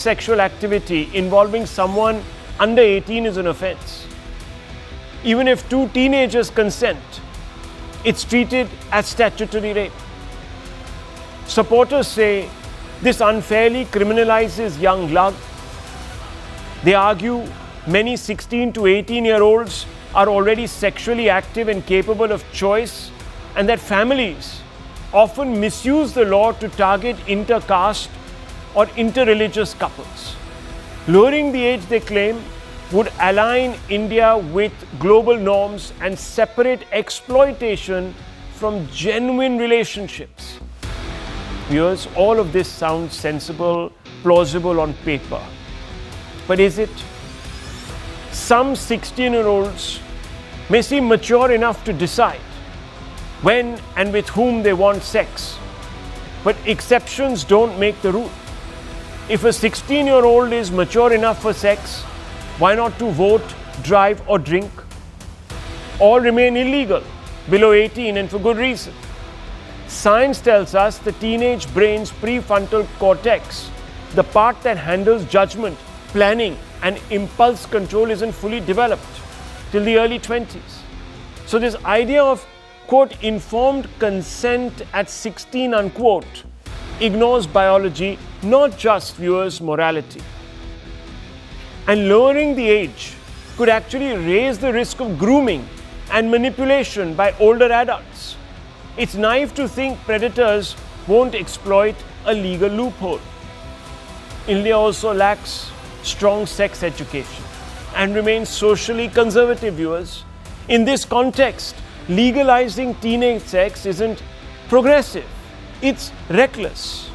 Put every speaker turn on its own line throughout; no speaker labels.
sexual activity involving someone under 18 is an offense. Even if two teenagers consent, it's treated as statutory rape. Supporters say this unfairly criminalizes young love. They argue many 16 to 18-year-olds are already sexually active and capable of choice, and that families often misuse the law to target inter-caste or inter-religious couples. Lowering the age, they claim, would align India with global norms and separate exploitation from genuine relationships. Viewers, all of this sounds sensible, plausible on paper. But is it? Some 16-year-olds may seem mature enough to decide when and with whom they want sex. But exceptions don't make the rule. If a 16-year-old is mature enough for sex, why not to vote, drive or drink? All remain illegal below 18 and for good reason. Science tells us the teenage brain's prefrontal cortex, the part that handles judgment, planning and impulse control, isn't fully developed till the early 20s. So this idea of, quote, informed consent at 16, unquote, ignores biology, not just viewers' morality. And lowering the age could actually raise the risk of grooming and manipulation by older adults. It's naive to think predators won't exploit a legal loophole. India also lacks strong sex education and remains socially conservative, viewers. In this context, legalizing teenage sex isn't progressive, it's reckless.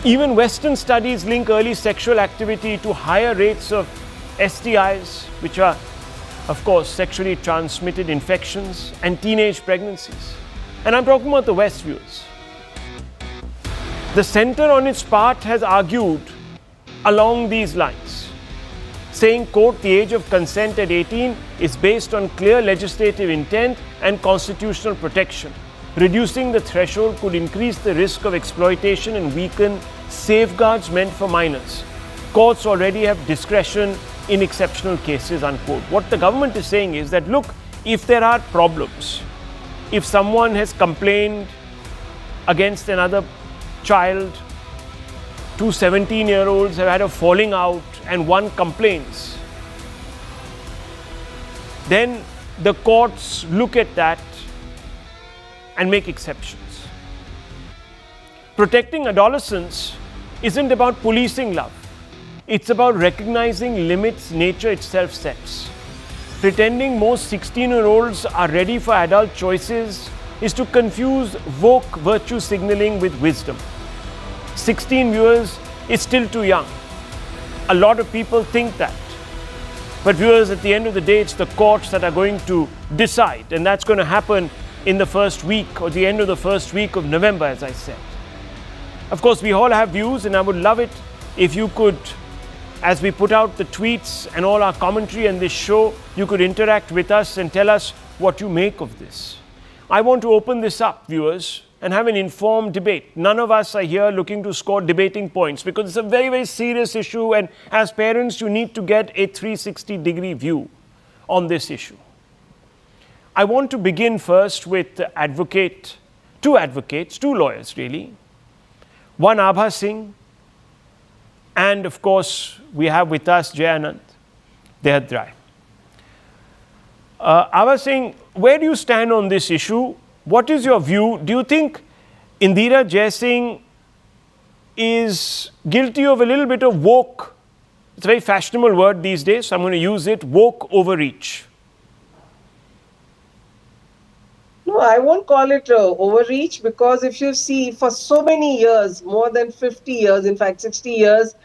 Even Western studies link early sexual activity to higher rates of STIs, which are, of course, sexually transmitted infections, and teenage pregnancies. And I'm talking about the West, viewers. The center on its part has argued along these lines, saying, quote, the age of consent at 18 is based on clear legislative intent and constitutional protection. Reducing the threshold could increase the risk of exploitation and weaken safeguards meant for minors. Courts already have discretion in exceptional cases, unquote. What the government is saying is that, look, if there are problems, if someone has complained against another child, two 17-year-olds have had a falling out and one complains, then the courts look at that and make exceptions. Protecting adolescents isn't about policing love. It's about recognizing limits nature itself sets. Pretending most 16-year-olds are ready for adult choices is to confuse woke virtue signaling with wisdom. 16 viewers is still too young. A lot of people think that. But viewers, at the end of the day, it's the courts that are going to decide, and that's going to happen in the first week or the end of the first week of November, as I said. Of course, we all have views, and I would love it if you could, as we put out the tweets and all our commentary and this show, you could interact with us and tell us what you make of this. I want to open this up, viewers, and have an informed debate. None of us are here looking to score debating points because it's a very, very serious issue, and as parents, you need to get a 360-degree view on this issue. I want to begin first with two lawyers really. One, Abha Singh, and of course, we have with us Jayanant Dehadrai. Abha Singh, where do you stand on this issue? What is your view? Do you think Indira Jaising is guilty of a little bit of woke? It's a very fashionable word these days, so I'm going to use it, woke overreach.
No, I won't call it overreach, because if you see, for so many years, more than 50 years, in fact 60 years,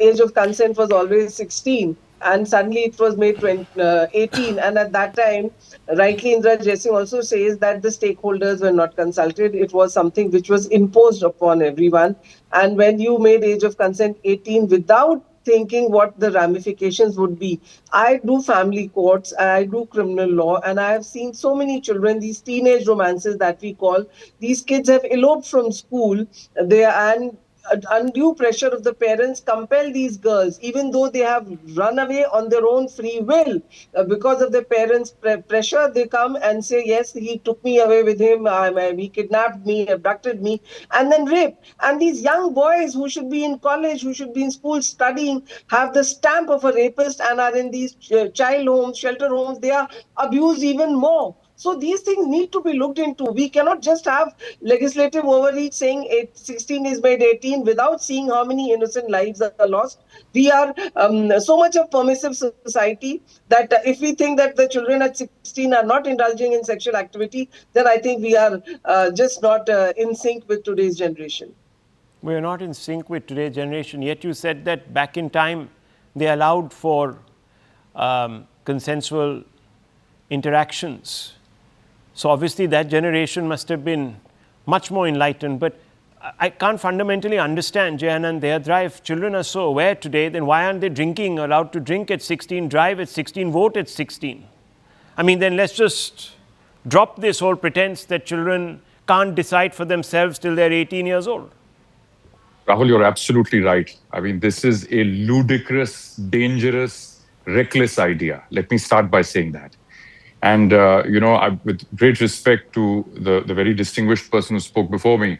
age of consent was always 16, and suddenly it was made 18, and at that time, rightly Indira Jaising also says that the stakeholders were not consulted. It was something which was imposed upon everyone, and when you made age of consent 18 without thinking what the ramifications would be. I do family courts, I do criminal law, and I have seen so many children, these teenage romances that we call, these kids have eloped from school, and undue pressure of the parents compel these girls, even though they have run away on their own free will, because of the parents' pressure, they come and say, yes, he took me away with him, he kidnapped me, abducted me, and then rape. And these young boys who should be in college, who should be in school studying, have the stamp of a rapist and are in these child homes, shelter homes. They are abused even more. So these things need to be looked into. We cannot just have legislative overreach saying 16 is made 18 without seeing how many innocent lives are lost. We are so much of permissive society that if we think that the children at 16 are not indulging in sexual activity, then I think we are just not in sync with today's generation.
We are not in sync with today's generation. Yet you said that back in time, they allowed for consensual interactions. So obviously that generation must have been much more enlightened. But I can't fundamentally understand, Jayanand Dehadra, if children are so aware today, then why aren't they drinking, allowed to drink at 16, drive at 16, vote at 16? I mean, then let's just drop this whole pretense that children can't decide for themselves till they're 18 years old.
Rahul, you're absolutely right. I mean, this is a ludicrous, dangerous, reckless idea. Let me start by saying that. And, with great respect to the very distinguished person who spoke before me,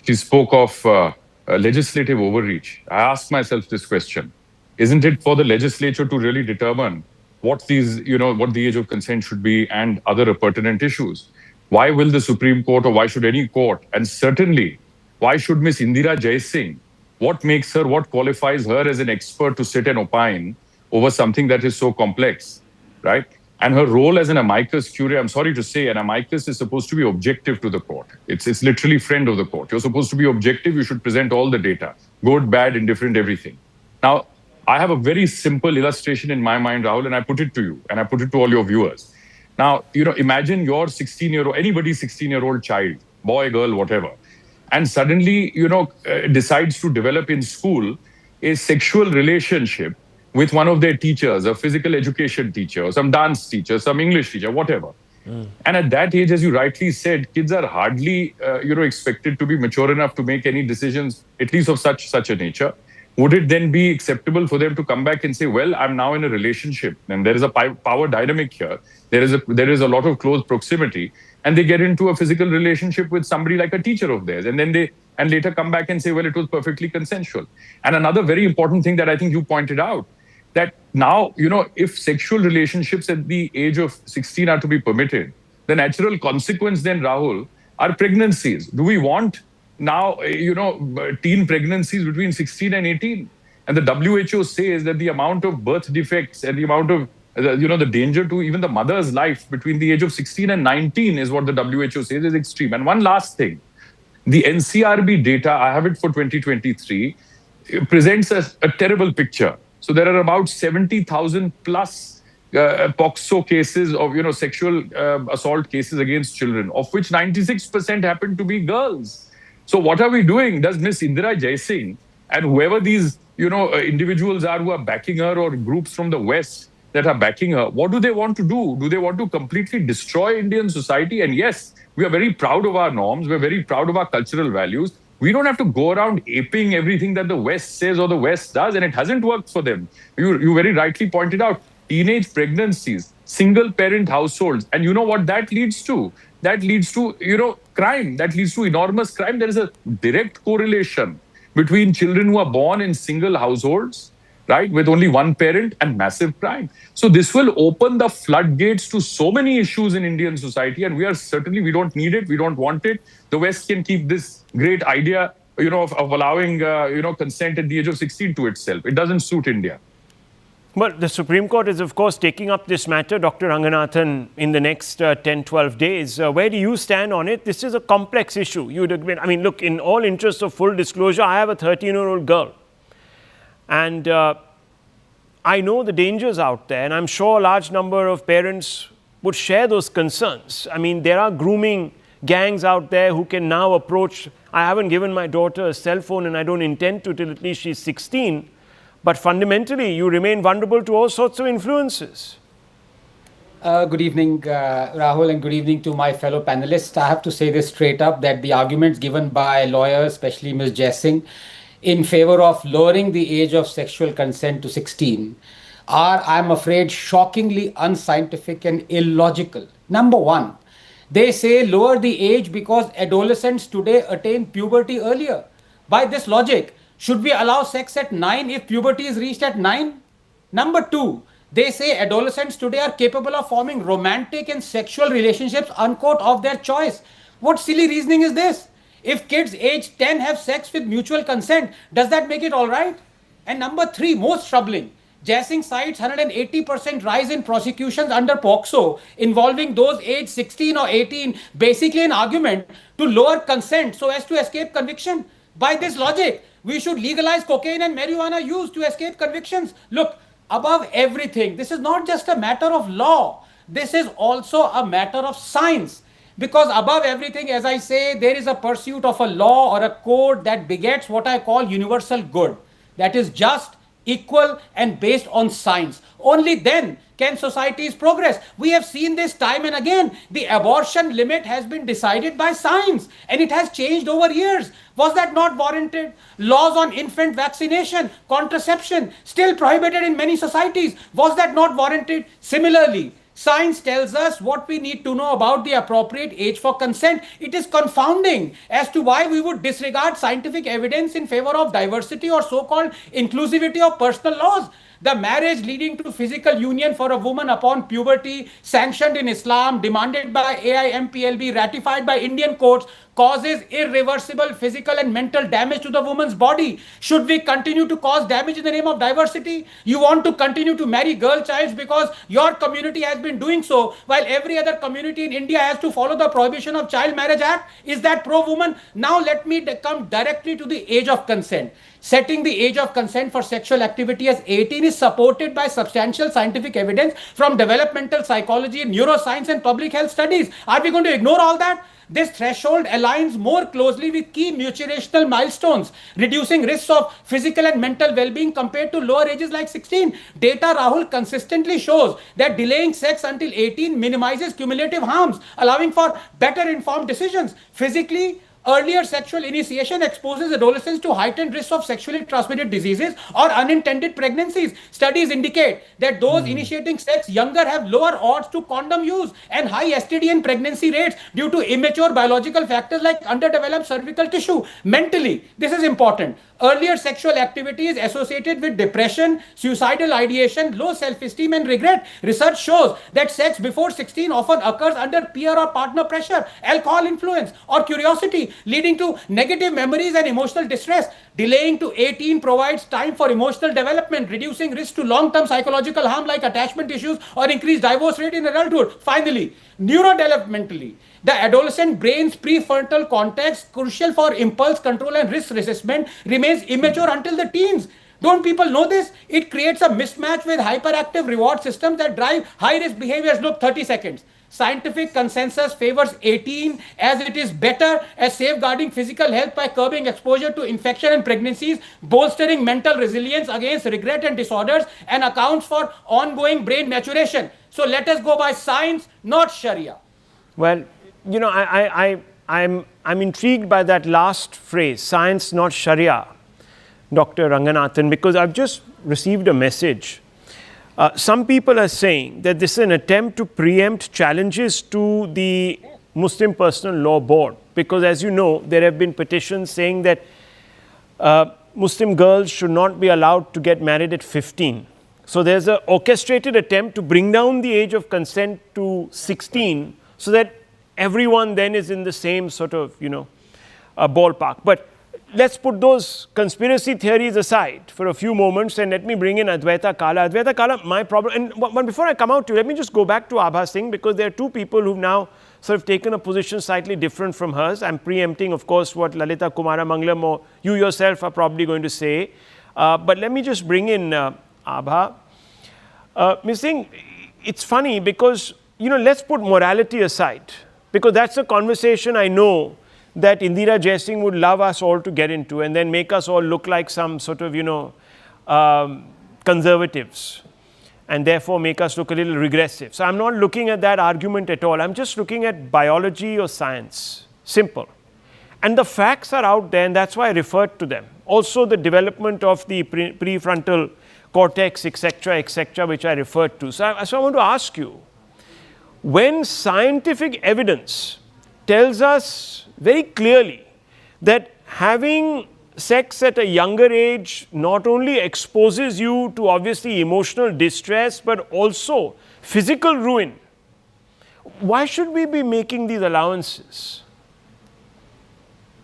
she spoke of legislative overreach. I ask myself this question. Isn't it for the legislature to really determine what what the age of consent should be and other pertinent issues? Why will the Supreme Court, or why should any court, and certainly why should Miss Indira Jaising, what makes her, what qualifies her as an expert to sit and opine over something that is so complex, right? And her role as an amicus curiae, I'm sorry to say, an amicus is supposed to be objective to the court. It's literally friend of the court. You're supposed to be objective. You should present all the data, good, bad, indifferent, everything. Now, I have a very simple illustration in my mind, Rahul, and I put it to you, and I put it to all your viewers. Now, imagine your 16-year-old, anybody's 16-year-old child, boy, girl, whatever, and suddenly, decides to develop in school a sexual relationship with one of their teachers, a physical education teacher, or some dance teacher, some English teacher, whatever. And at that age, as you rightly said, kids are hardly, expected to be mature enough to make any decisions, at least of such a nature. Would it then be acceptable for them to come back and say, well, I'm now in a relationship, and there is a power dynamic here. There is a lot of close proximity, and they get into a physical relationship with somebody like a teacher of theirs, and then and later come back and say, well, it was perfectly consensual. And another very important thing that I think you pointed out, that now, if sexual relationships at the age of 16 are to be permitted, the natural consequence then, Rahul, are pregnancies. Do we want now, teen pregnancies between 16 and 18? And the WHO says that the amount of birth defects and the amount of, the danger to even the mother's life between the age of 16 and 19 is what the WHO says is extreme. And one last thing, the NCRB data, I have it for 2023, presents a terrible picture. So there are about 70,000 plus POXO cases of, sexual assault cases against children, of which 96% happen to be girls. So what are we doing? Does Miss Indira Jaising and whoever these, individuals are who are backing her, or groups from the West that are backing her, what do they want to do? Do they want to completely destroy Indian society? And yes, we are very proud of our norms. We're very proud of our cultural values. We don't have to go around aping everything that the West says or the West does, and it hasn't worked for them. You very rightly pointed out, teenage pregnancies, single-parent households, and you know what that leads to? That leads to, crime. That leads to enormous crime. There is a direct correlation between children who are born in single households, right, with only one parent, and massive crime. So this will open the floodgates to so many issues in Indian society, and we don't need it, we don't want it. The West can keep this great idea, of allowing, consent at the age of 16 to itself. It doesn't suit India.
Well, the Supreme Court is, of course, taking up this matter, Dr. Ranganathan, in the next 10, 12 days. Where do you stand on it? This is a complex issue. You'd admit, I mean, look, in all interest of full disclosure, I have a 13-year-old girl. And I know the dangers out there, and I'm sure a large number of parents would share those concerns. I mean, there are grooming gangs out there who can now approach. I haven't given my daughter a cell phone, and I don't intend to till at least she's 16. But fundamentally, you remain vulnerable to all sorts of influences.
Good evening, Rahul, and good evening to my fellow panelists. I have to say this straight up, that the arguments given by lawyers, especially Ms. Jaising, in favor of lowering the age of sexual consent to 16 are, I'm afraid, shockingly unscientific and illogical. Number one, they say lower the age because adolescents today attain puberty earlier. By this logic, should we allow sex at 9 if puberty is reached at 9? Number two, they say adolescents today are capable of forming romantic and sexual relationships, unquote, of their choice. What silly reasoning is this? If kids age 10 have sex with mutual consent, does that make it all right? And number three, most troubling, Jassing cites 180% rise in prosecutions under POCSO involving those aged 16 or 18, basically an argument to lower consent so as to escape conviction. By this logic, we should legalize cocaine and marijuana use to escape convictions. Look, above everything, this is not just a matter of law. This is also a matter of science. Because above everything, as I say, there is a pursuit of a law or a code that begets what I call universal good. That is just, equal, and based on science. Only then can societies progress. We have seen this time and again. The abortion limit has been decided by science and it has changed over years. Was that not warranted? Laws on infant vaccination, contraception, still prohibited in many societies. Was that not warranted? Similarly, science tells us what we need to know about the appropriate age for consent. It is confounding as to why we would disregard scientific evidence in favor of diversity or so-called inclusivity of personal laws. The marriage leading to physical union for a woman upon puberty, sanctioned in Islam, demanded by AIMPLB, ratified by Indian courts, causes irreversible physical and mental damage to the woman's body. Should we continue to cause damage in the name of diversity? You want to continue to marry girl childs because your community has been doing so, while every other community in India has to follow the Prohibition of Child Marriage Act? Is that pro-woman? Now let me come directly to the age of consent. Setting the age of consent for sexual activity as 18 is supported by substantial scientific evidence from developmental psychology, neuroscience, and public health studies. Are we going to ignore all that? This threshold aligns more closely with key muturational milestones, reducing risks of physical and mental well-being compared to lower ages like 16. Data, Rahul, consistently shows that delaying sex until 18 minimizes cumulative harms, allowing for better informed decisions. Physically, earlier sexual initiation exposes adolescents to heightened risks of sexually transmitted diseases or unintended pregnancies. Studies indicate that those initiating sex younger have lower odds to condom use and high STD and pregnancy rates due to immature biological factors like underdeveloped cervical tissue. Mentally, this is important. Earlier sexual activity is associated with depression, suicidal ideation, low self-esteem, and regret. Research shows that sex before 16 often occurs under peer or partner pressure, alcohol influence, or curiosity, leading to negative memories and emotional distress. Delaying to 18 provides time for emotional development, reducing risk to long-term psychological harm like attachment issues or increased divorce rate in adulthood. Finally, neurodevelopmentally, the adolescent brain's prefrontal cortex, crucial for impulse control and risk assessment, remains immature until the teens. Don't people know this? It creates a mismatch with hyperactive reward systems that drive high-risk behaviors. Look, 30 seconds. Scientific consensus favors 18 as it is better at safeguarding physical health by curbing exposure to infection and pregnancies, bolstering mental resilience against regret and disorders, and accounts for ongoing brain maturation. So let us go by science, not Sharia.
Well, you know, I'm intrigued by that last phrase, science, not Sharia, Dr. Ranganathan, because I've just received a message. Some people are saying that this is an attempt to preempt challenges to the Muslim Personal Law Board, because as you know, there have been petitions saying that Muslim girls should not be allowed to get married at 15. So there's an orchestrated attempt to bring down the age of consent to 16 so that everyone then is in the same sort of, ballpark. But let's put those conspiracy theories aside for a few moments and let me bring in Advaita Kala. Advaita Kala, my problem, but before I come out to you, let me just go back to Abha Singh, because there are two people who've now sort of taken a position slightly different from hers. I'm preempting, of course, what Lalita Kumara Mangalam or you yourself are probably going to say. But let me just bring in Abha. Ms. Singh, it's funny because, let's put morality aside, because that's a conversation I know that Indira Jaising would love us all to get into and then make us all look like some sort of, conservatives and therefore make us look a little regressive. So I'm not looking at that argument at all. I'm just looking at biology or science. Simple. And the facts are out there, and that's why I referred to them. also the development of the prefrontal cortex, etc., which I referred to. So I want to ask you, when scientific evidence tells us very clearly that having sex at a younger age not only exposes you to obviously emotional distress but also physical ruin, why should we be making these allowances?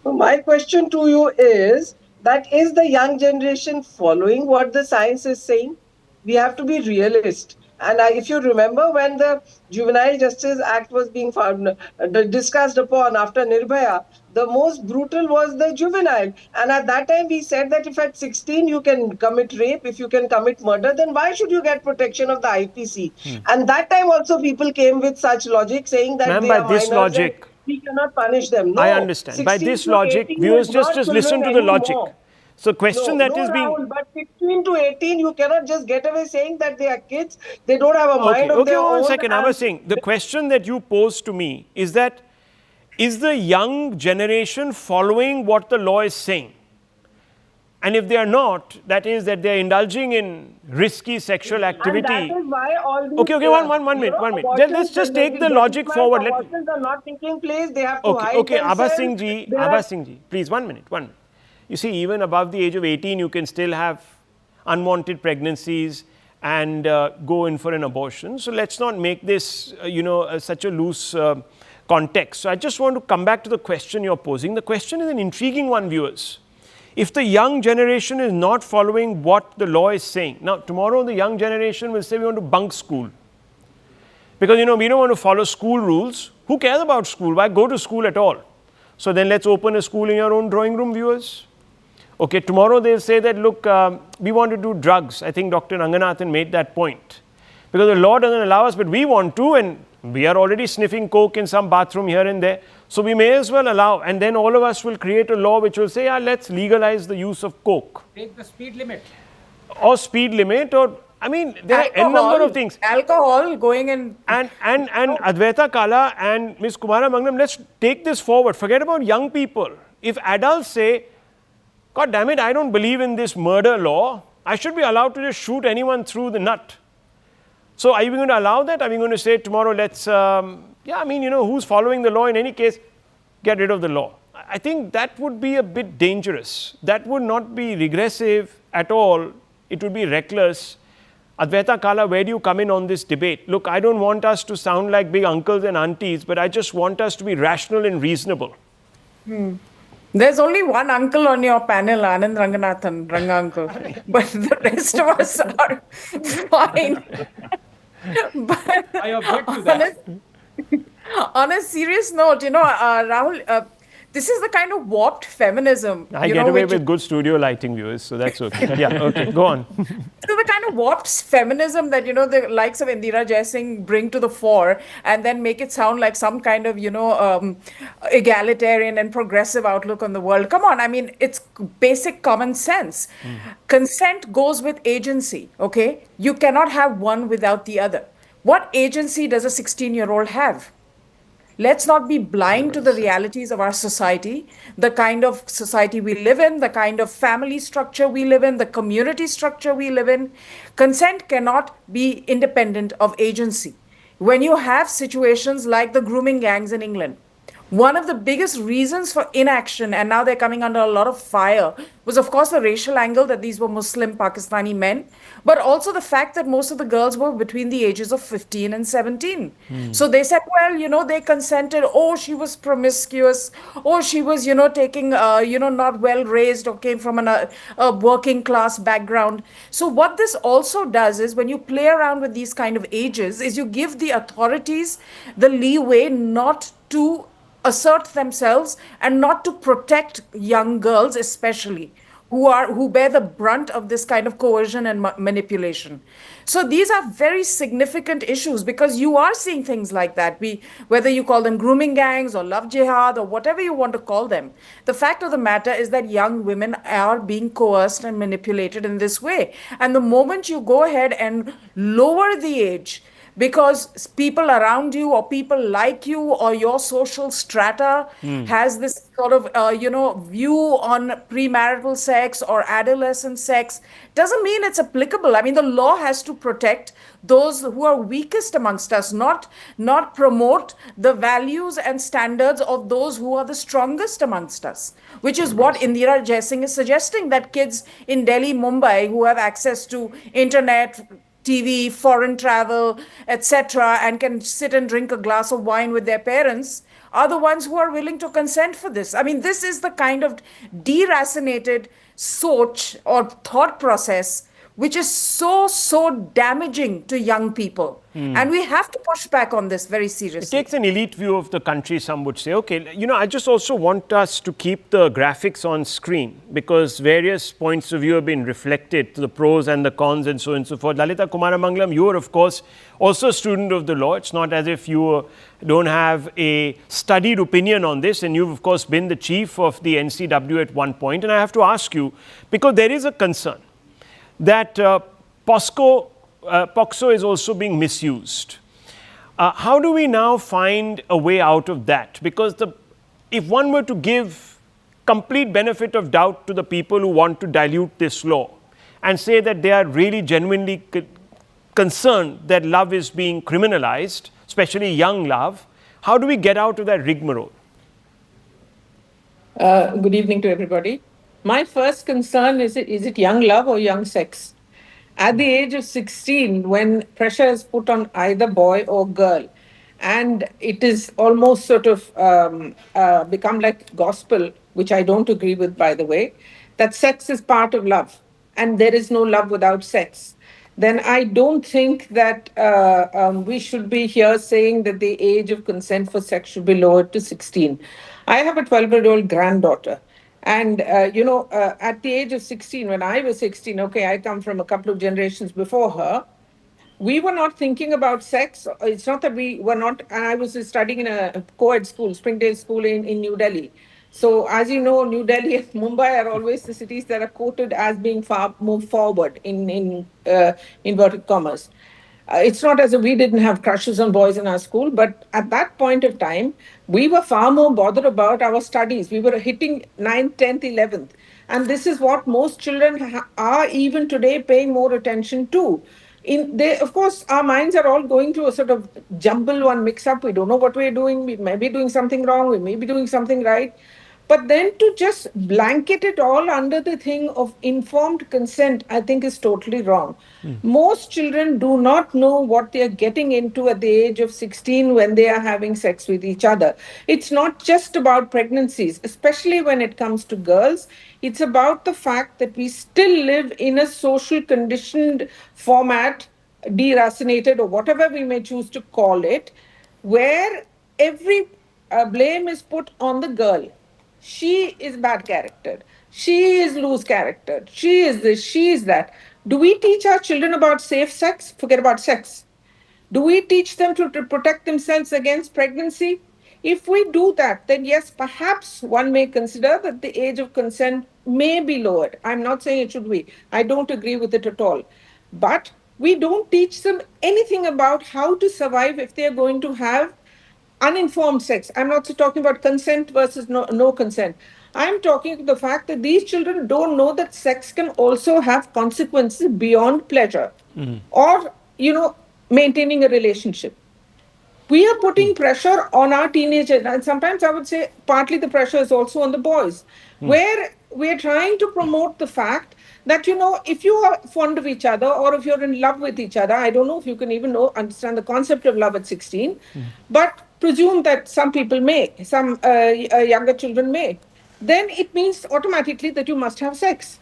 My question to you is that is the young generation following what the science is saying? We have to be realist. And if you remember when the Juvenile Justice Act was being discussed upon after Nirbhaya, the most brutal was the juvenile. And at that time we said that if at 16 you can commit rape, if you can commit murder, then why should you get protection of the IPC? And that time also people came with such logic saying that they
by
are
this
minors
logic,
we cannot punish them. No,
I understand. By
16
this
to
logic,
18
viewers,
is not
just listen to the
children
logic.
anymore.
So question that is being...
Rahul, but 16 to 18, you cannot just get away saying that they are kids. They don't have a mind of their own.
One second. I was saying, the question that you posed to me is that, is the young generation following what the law is saying? And if they are not, that is that they are indulging in risky sexual activity.
And that is why all these...
Okay, one minute. Let's just take the logic forward.
Abortions are not taking place. They have to hide
Okay,
themselves.
Abha Singh ji, please, 1 minute. You see, even above the age of 18, you can still have unwanted pregnancies and go in for an abortion. So let's not make this, such a loose context. So I just want to come back to the question you're posing. The question is an intriguing one, viewers. If the young generation is not following what the law is saying, now tomorrow the young generation will say we want to bunk school. Because, we don't want to follow school rules. Who cares about school? Why go to school at all? So then let's open a school in your own drawing room, viewers. Okay, tomorrow they'll say that, look, we want to do drugs. I think Dr. Ranganathan made that point. Because the law doesn't allow us, but we want to, and we are already sniffing coke in some bathroom here and there. So we may as well allow, and then all of us will create a law which will say, let's legalize the use of coke.
Take the speed limit.
Or speed limit, or, there are a number of things.
Alcohol going in.
And Advaita Kala and Ms. Kumara Mangalam, let's take this forward. Forget about young people. If adults say, God damn it, I don't believe in this murder law, I should be allowed to just shoot anyone through the nut. So are we going to allow that? Are we going to say tomorrow, let's, who's following the law in any case, get rid of the law? I think that would be a bit dangerous. That would not be regressive at all. It would be reckless. Advaita Kala, where do you come in on this debate? Look, I don't want us to sound like big uncles and aunties, but I just want us to be rational and reasonable.
There's only one uncle on your panel, Anand Ranganathan, Ranga uncle. But the rest of us are fine. But
I object to that.
on a serious note, Rahul, this is the kind of warped feminism.
I get away with good studio lighting, viewers, so that's okay. Yeah, okay, go on.
This is the kind of warped feminism that, the likes of Indira Jaising bring to the fore and then make it sound like some kind of, egalitarian and progressive outlook on the world. Come on, it's basic common sense. Consent goes with agency, okay? You cannot have one without the other. What agency does a 16-year-old have? Let's not be blind to the realities of our society, the kind of society we live in, the kind of family structure we live in, the community structure we live in. Consent cannot be independent of agency. When you have situations like the grooming gangs in England, one of the biggest reasons for inaction, and now they're coming under a lot of fire, was of course the racial angle that these were Muslim Pakistani men, but also the fact that most of the girls were between the ages of 15 and 17. So they said, well, they consented. Oh, she was promiscuous. Oh, she was, taking, not well raised or came from a working class background. So what this also does is when you play around with these kind of ages is you give the authorities the leeway not to assert themselves and not to protect young girls, especially who bear the brunt of this kind of coercion and manipulation. So these are very significant issues because you are seeing things like that. Whether you call them grooming gangs or love jihad or whatever you want to call them, the fact of the matter is that young women are being coerced and manipulated in this way. And the moment you go ahead and lower the age, because people around you or people like you or your social strata has this sort of view on premarital sex or adolescent sex, doesn't mean it's applicable. I mean, the law has to protect those who are weakest amongst us, not promote the values and standards of those who are the strongest amongst us, which is what Indira Jaising is suggesting, that kids in Delhi, Mumbai, who have access to internet, TV, foreign travel, etc., and can sit and drink a glass of wine with their parents, are the ones who are willing to consent for this. I mean, this is the kind of deracinated soch or thought process which is so damaging to young people. And we have to push back on this very seriously.
It takes an elite view of the country, some would say. Okay, I just also want us to keep the graphics on screen because various points of view have been reflected, the pros and the cons and so on and so forth. Lalita Kumaramangalam, you are, of course, also a student of the law. It's not as if you don't have a studied opinion on this, and you've, of course, been the chief of the NCW at one point. And I have to ask you, because there is a concern that POXO is also being misused. How do we now find a way out of that? Because if one were to give complete benefit of doubt to the people who want to dilute this law and say that they are really genuinely concerned that love is being criminalized, especially young love, how do we get out of that rigmarole?
Good evening to everybody. My first concern is it young love or young sex? At the age of 16, when pressure is put on either boy or girl, and it is almost sort of become like gospel, which I don't agree with, by the way, that sex is part of love and there is no love without sex, then I don't think that we should be here saying that the age of consent for sex should be lowered to 16. I have a 12-year-old granddaughter. And, at the age of 16, when I was 16, okay, I come from a couple of generations before her, we were not thinking about sex. It's not that we were not, and I was studying in a co-ed school, Springdale School in New Delhi. So as you know, New Delhi and Mumbai are always the cities that are quoted as being far more forward in inverted commas. It's not as if we didn't have crushes on boys in our school, but at that point of time, we were far more bothered about our studies. We were hitting 9th, 10th, 11th. And this is what most children are even today paying more attention to. Of course, our minds are all going through a sort of jumble one mix-up. We don't know what we're doing. We may be doing something wrong. We may be doing something right. But then to just blanket it all under the thing of informed consent, I think is totally wrong. Most children do not know what they are getting into at the age of 16 when they are having sex with each other. It's not just about pregnancies, especially when it comes to girls. It's about the fact that we still live in a social conditioned format, deracinated or whatever we may choose to call it, where every blame is put on the girl. She is bad character. She is loose character. She is this, she is that. Do we teach our children about safe sex? Forget about sex. Do we teach them to protect themselves against pregnancy? If we do that, then yes, perhaps one may consider that the age of consent may be lowered. I'm not saying it should be. I don't agree with it at all. But we don't teach them anything about how to survive if they are going to have uninformed sex. I'm not talking about consent versus no consent. I'm talking about the fact that these children don't know that sex can also have consequences beyond pleasure or, maintaining a relationship. We are putting pressure on our teenagers, and sometimes I would say partly the pressure is also on the boys, where we're trying to promote the fact that, if you are fond of each other or if you're in love with each other, I don't know if you can even understand the concept of love at 16, but presume that some people may, some younger children may, then it means automatically that you must have sex.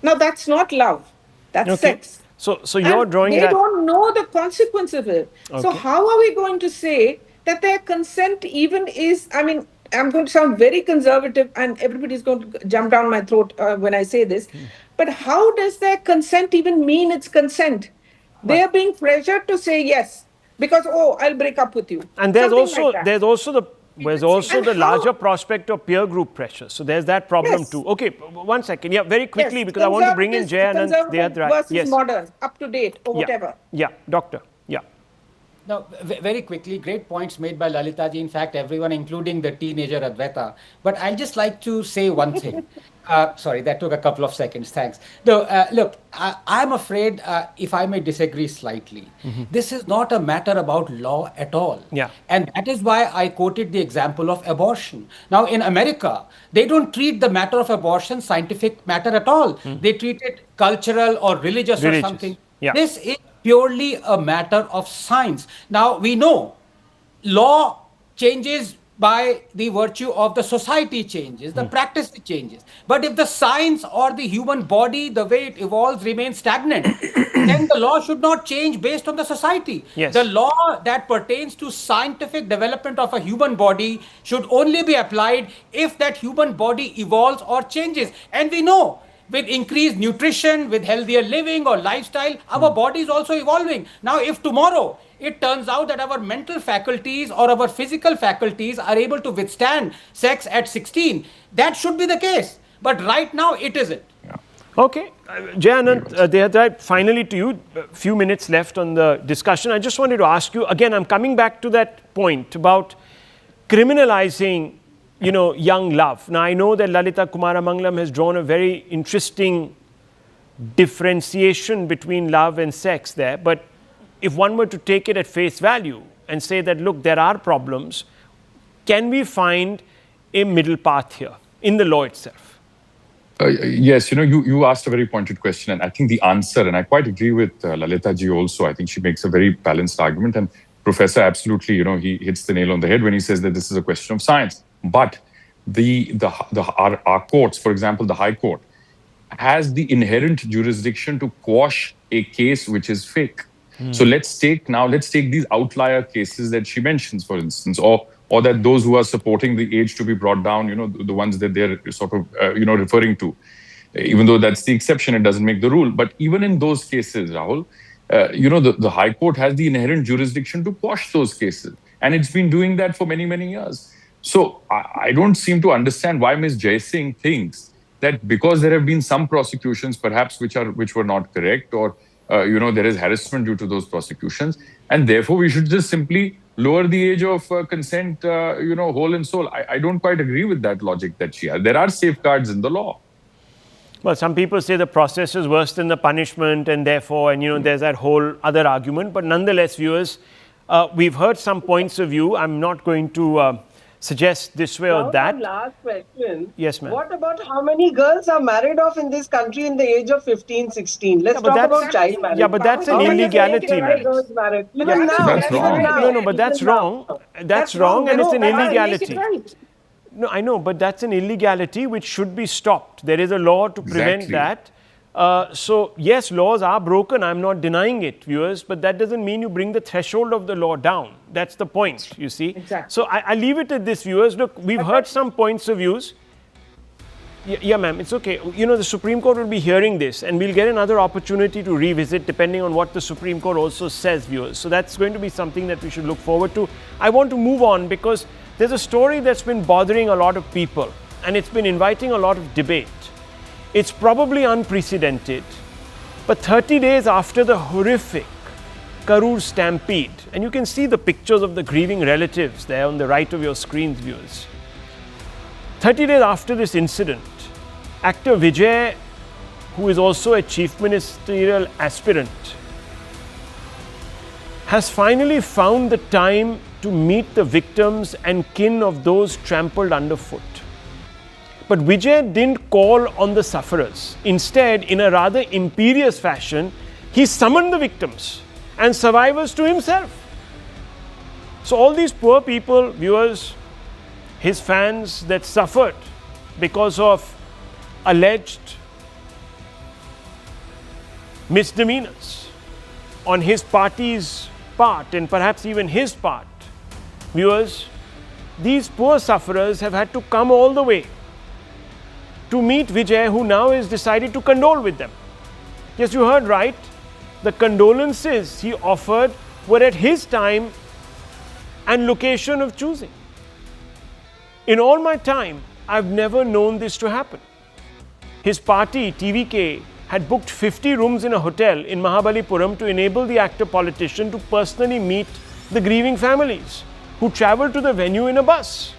Now, that's not love. That's sex.
So you're drawing
they
that...
don't know the consequence of it. Okay. So how are we going to say that their consent even is, I'm going to sound very conservative and everybody's going to jump down my throat when I say this, but how does their consent even mean it's consent? They are being pressured to say yes because, I'll break up with you.
And there's also the larger prospect of peer group pressure. So there's that problem too. Okay, one second. Yeah, very quickly, because I want to bring in Jay and they had
versus modern, up to date or whatever.
Yeah, doctor. Yeah.
Now, very quickly, great points made by Lalita ji. In fact, everyone, including the teenager Advaita. But I'll just like to say one thing. Sorry, that took a couple of seconds. Thanks. No, look, I'm afraid, if I may disagree slightly, this is not a matter about law at all.
Yeah.
And that is why I quoted the example of abortion. Now, in America, they don't treat the matter of abortion scientific matter at all. They treat it cultural or religious or something.
Yeah.
This is purely a matter of science. Now, we know law changes by the virtue of the society changes, the practice changes. But if the science or the human body, the way it evolves, remains stagnant, then the law should not change based on the society.
Yes.
The law that pertains to scientific development of a human body should only be applied if that human body evolves or changes. And we know with increased nutrition, with healthier living or lifestyle, our body is also evolving. Now, if tomorrow it turns out that our mental faculties or our physical faculties are able to withstand sex at 16, that should be the case. But right now, it isn't.
Okay, Jayanant, Dehadrai, finally to you, a few minutes left on the discussion. I just wanted to ask you, again, I'm coming back to that point about criminalizing, young love. Now, I know that Lalita Kumaramangalam has drawn a very interesting differentiation between love and sex there, but if one were to take it at face value and say that, look, there are problems, can we find a middle path here in the law itself?
Yes, you asked a very pointed question, and I think the answer, and I quite agree with Lalita ji also, I think she makes a very balanced argument, and Professor absolutely, he hits the nail on the head when he says that this is a question of science. But our courts, for example, the High Court, has the inherent jurisdiction to quash a case which is fake. So let's take these outlier cases that she mentions, for instance, or that those who are supporting the age to be brought down, the ones that they're sort of, referring to. Even though that's the exception, it doesn't make the rule. But even in those cases, Rahul, the High Court has the inherent jurisdiction to quash those cases. And it's been doing that for many, many years. So I don't seem to understand why Ms. Jaisingh thinks that because there have been some prosecutions, perhaps which were not correct, or there is harassment due to those prosecutions, and therefore we should just simply lower the age of consent, whole and soul. I don't quite agree with that logic that she has. There are safeguards in the law.
Well, some people say the process is worse than the punishment, and therefore, there's that whole other argument. But nonetheless, viewers, we've heard some points of view. I'm not going to suggest this way or that.
One last question.
Yes, ma'am.
What about how many girls are married off in this country in the age of 15, 16? Let's talk about child marriage.
Yeah, but that's an illegality, man.
Girls married. Even now.
That's wrong.
No, but that's wrong. That's wrong, and it's an illegality. No, I know, but that's an illegality which should be stopped. There is a law to prevent that. So, yes, laws are broken. I'm not denying it, viewers, but that doesn't mean you bring the threshold of the law down. That's the point, you see.
Exactly.
So, I leave it at this, viewers. Look, we've heard some points of views. Yeah, ma'am, it's okay. The Supreme Court will be hearing this, and we'll get another opportunity to revisit depending on what the Supreme Court also says, viewers. So, that's going to be something that we should look forward to. I want to move on because there's a story that's been bothering a lot of people, and it's been inviting a lot of debate. It's probably unprecedented, but 30 days after the horrific Karur stampede, and you can see the pictures of the grieving relatives there on the right of your screens, viewers. 30 days after this incident, actor Vijay, who is also a chief ministerial aspirant, has finally found the time to meet the victims and kin of those trampled underfoot. But Vijay didn't call on the sufferers. Instead, in a rather imperious fashion, he summoned the victims and survivors to himself. So all these poor people, viewers, his fans that suffered because of alleged misdemeanors on his party's part and perhaps even his part, viewers, these poor sufferers have had to come all the way to meet Vijay, who now has decided to condole with them. Yes, you heard right. The condolences he offered were at his time and location of choosing. In all my time, I've never known this to happen. His party, TVK, had booked 50 rooms in a hotel in Mahabalipuram to enable the actor politician to personally meet the grieving families who traveled to the venue in a bus.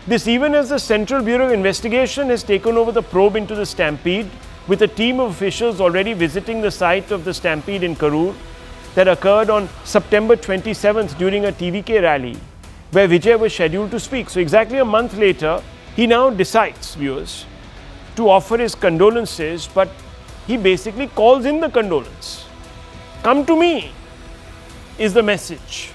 This even as the Central Bureau of Investigation has taken over the probe into the stampede, with a team of officials already visiting the site of the stampede in Karur that occurred on September 27th during a TVK rally where Vijay was scheduled to speak. So exactly a month later, he now decides, viewers, to offer his condolences, but he basically calls in the condolence. Come to me is the message.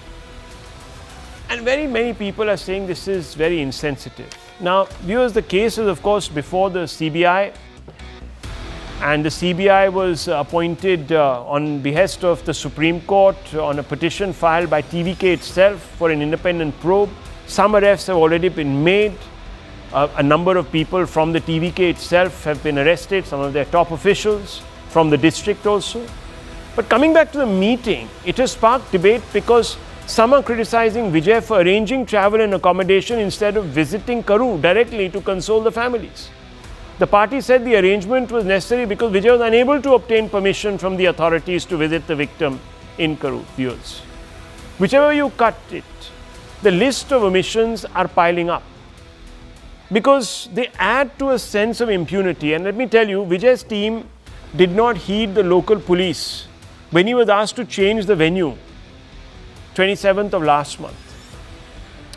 And very many people are saying this is very insensitive. Now, viewers, the case is of course before the CBI, and the CBI was appointed on behest of the Supreme Court on a petition filed by TVK itself for an independent probe. Some arrests have already been made. A number of people from the TVK itself have been arrested, some of their top officials from the district also. But coming back to the meeting, it has sparked debate because some are criticizing Vijay for arranging travel and accommodation instead of visiting Karur directly to console the families. The party said the arrangement was necessary because Vijay was unable to obtain permission from the authorities to visit the victim in Karur. Viewers, whichever you cut it, the list of omissions are piling up because they add to a sense of impunity. And let me tell you, Vijay's team did not heed the local police when he was asked to change the venue 27th of last month.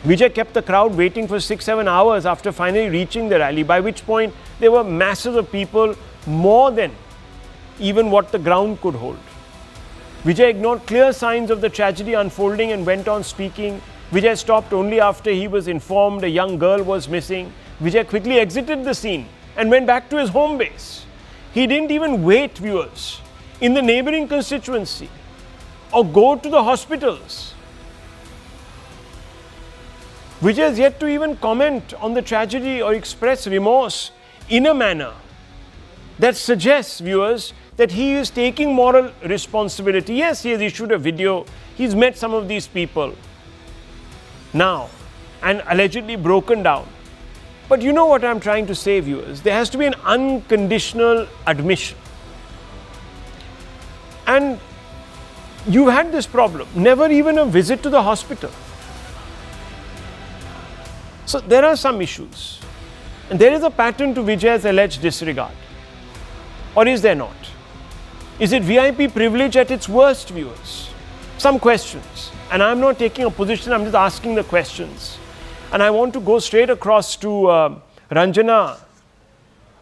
Vijay kept the crowd waiting for 6-7 hours after finally reaching the rally, by which point there were masses of people, more than even what the ground could hold. Vijay ignored clear signs of the tragedy unfolding and went on speaking. Vijay stopped only after he was informed a young girl was missing. Vijay quickly exited the scene and went back to his home base. He didn't even wait, viewers, in the neighboring constituency or go to the hospitals. Vijay has yet to even comment on the tragedy or express remorse in a manner that suggests, viewers, that he is taking moral responsibility. Yes, he has issued a video. He's met some of these people now and allegedly broken down. But you know what I'm trying to say, viewers? There has to be an unconditional admission. And you've had this problem, never even a visit to the hospital. So there are some issues. And there is a pattern to Vijay's alleged disregard. Or is there not? Is it VIP privilege at its worst, viewers? Some questions. And I'm not taking a position, I'm just asking the questions. And I want to go straight across to Ranjana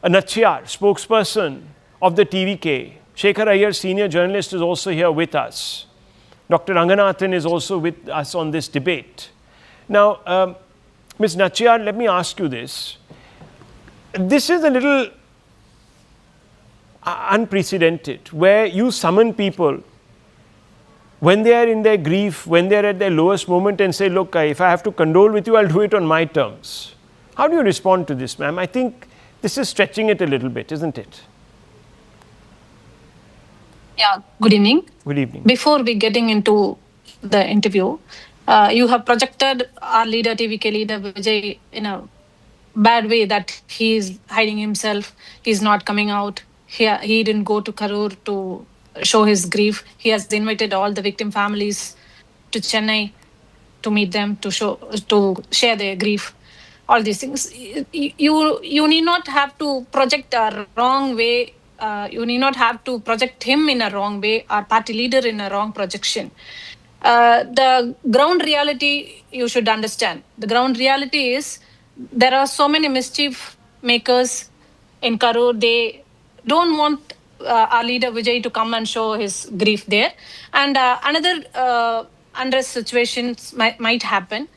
Nachiyar, spokesperson of the TVK. Shekhar Iyer, senior journalist, is also here with us. Dr. Ranganathan is also with us on this debate. Now, Ms. Nachiyar, let me ask you this. This is a little unprecedented, where you summon people when they are in their grief, when they are at their lowest moment, and say, look, if I have to condole with you, I'll do it on my terms. How do you respond to this, ma'am? I think this is stretching it a little bit, isn't it?
Yeah, good evening.
Good evening.
Before we getting into the interview, you have projected our leader, TVK leader Vijay, in a bad way, that he is hiding himself, he's not coming out. He didn't go to Karur to show his grief. He has invited all the victim families to Chennai to meet them, to share their grief. All these things. You need not have to project a wrong way. You need not have to project him in a wrong way, our party leader in a wrong projection. The ground reality, you should understand. The ground reality is there are so many mischief makers in Karur. They don't want our leader Vijay to come and show his grief there. And another unrest situations might happen.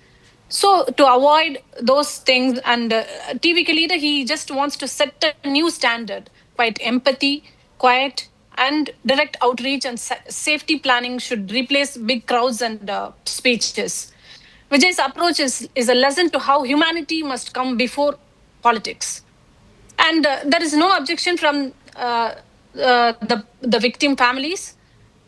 So to avoid those things, and TVK leader, he just wants to set a new standard. Quite empathy, quiet, and direct outreach and safety planning should replace big crowds and speeches. Vijay's approach is a lesson to how humanity must come before politics. And there is no objection from the victim families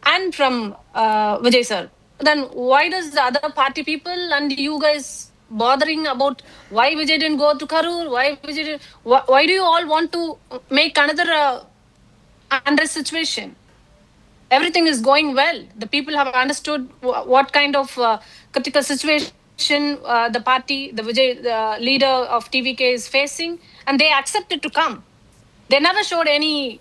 and from Vijay sir. Then why does the other party people and you guys bothering about why Vijay didn't go to Karur? Why do you all want to make another unrest situation? Everything is going well. The people have understood what kind of critical situation the party, the Vijay, the leader of TVK is facing, and they accepted to come. They never showed any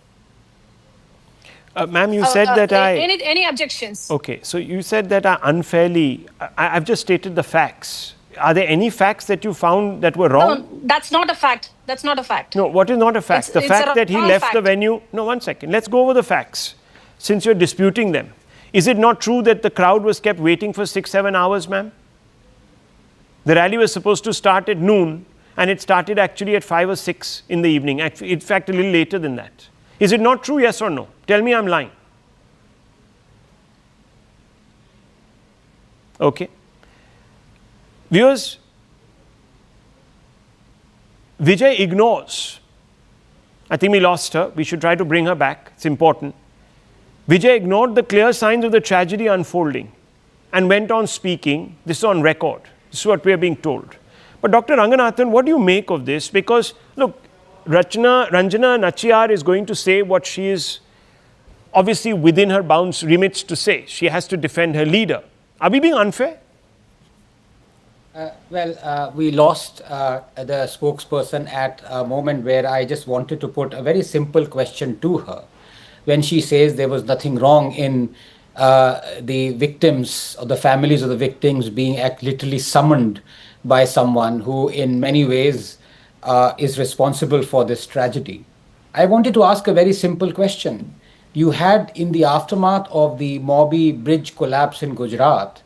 Ma'am, you said that
any objections.
Okay, so you said that I unfairly, I've just stated the facts. Are there any facts that you found that were wrong?
No, that's not a fact. That's not a fact.
No, what is not a fact? The
It's
fact
a
that he
wrong
left the
fact.
venue. No, one second. Let's go over the facts. Since you're disputing them, is it not true that the crowd was kept waiting for 6-7 hours, ma'am? The rally was supposed to start at noon, and it started actually at 5 or 6 in the evening. In fact, a little later than that. Is it not true? Yes or no? Tell me I'm lying. Okay. Viewers, Vijay ignores. I think we lost her. We should try to bring her back. It's important. Vijay ignored the clear signs of the tragedy unfolding and went on speaking. This is on record. This is what we are being told. But Dr. Ranganathan, what do you make of this? Because, look, Ranjana Nachiyar is going to say what she is obviously within her bounds remits to say. She has to defend her leader. Are we being unfair?
We lost the spokesperson at a moment where I just wanted to put a very simple question to her. When she says there was nothing wrong in the victims or the families of the victims being literally summoned by someone who in many ways is responsible for this tragedy. I wanted to ask a very simple question. You had, in the aftermath of the Morbi bridge collapse in Gujarat,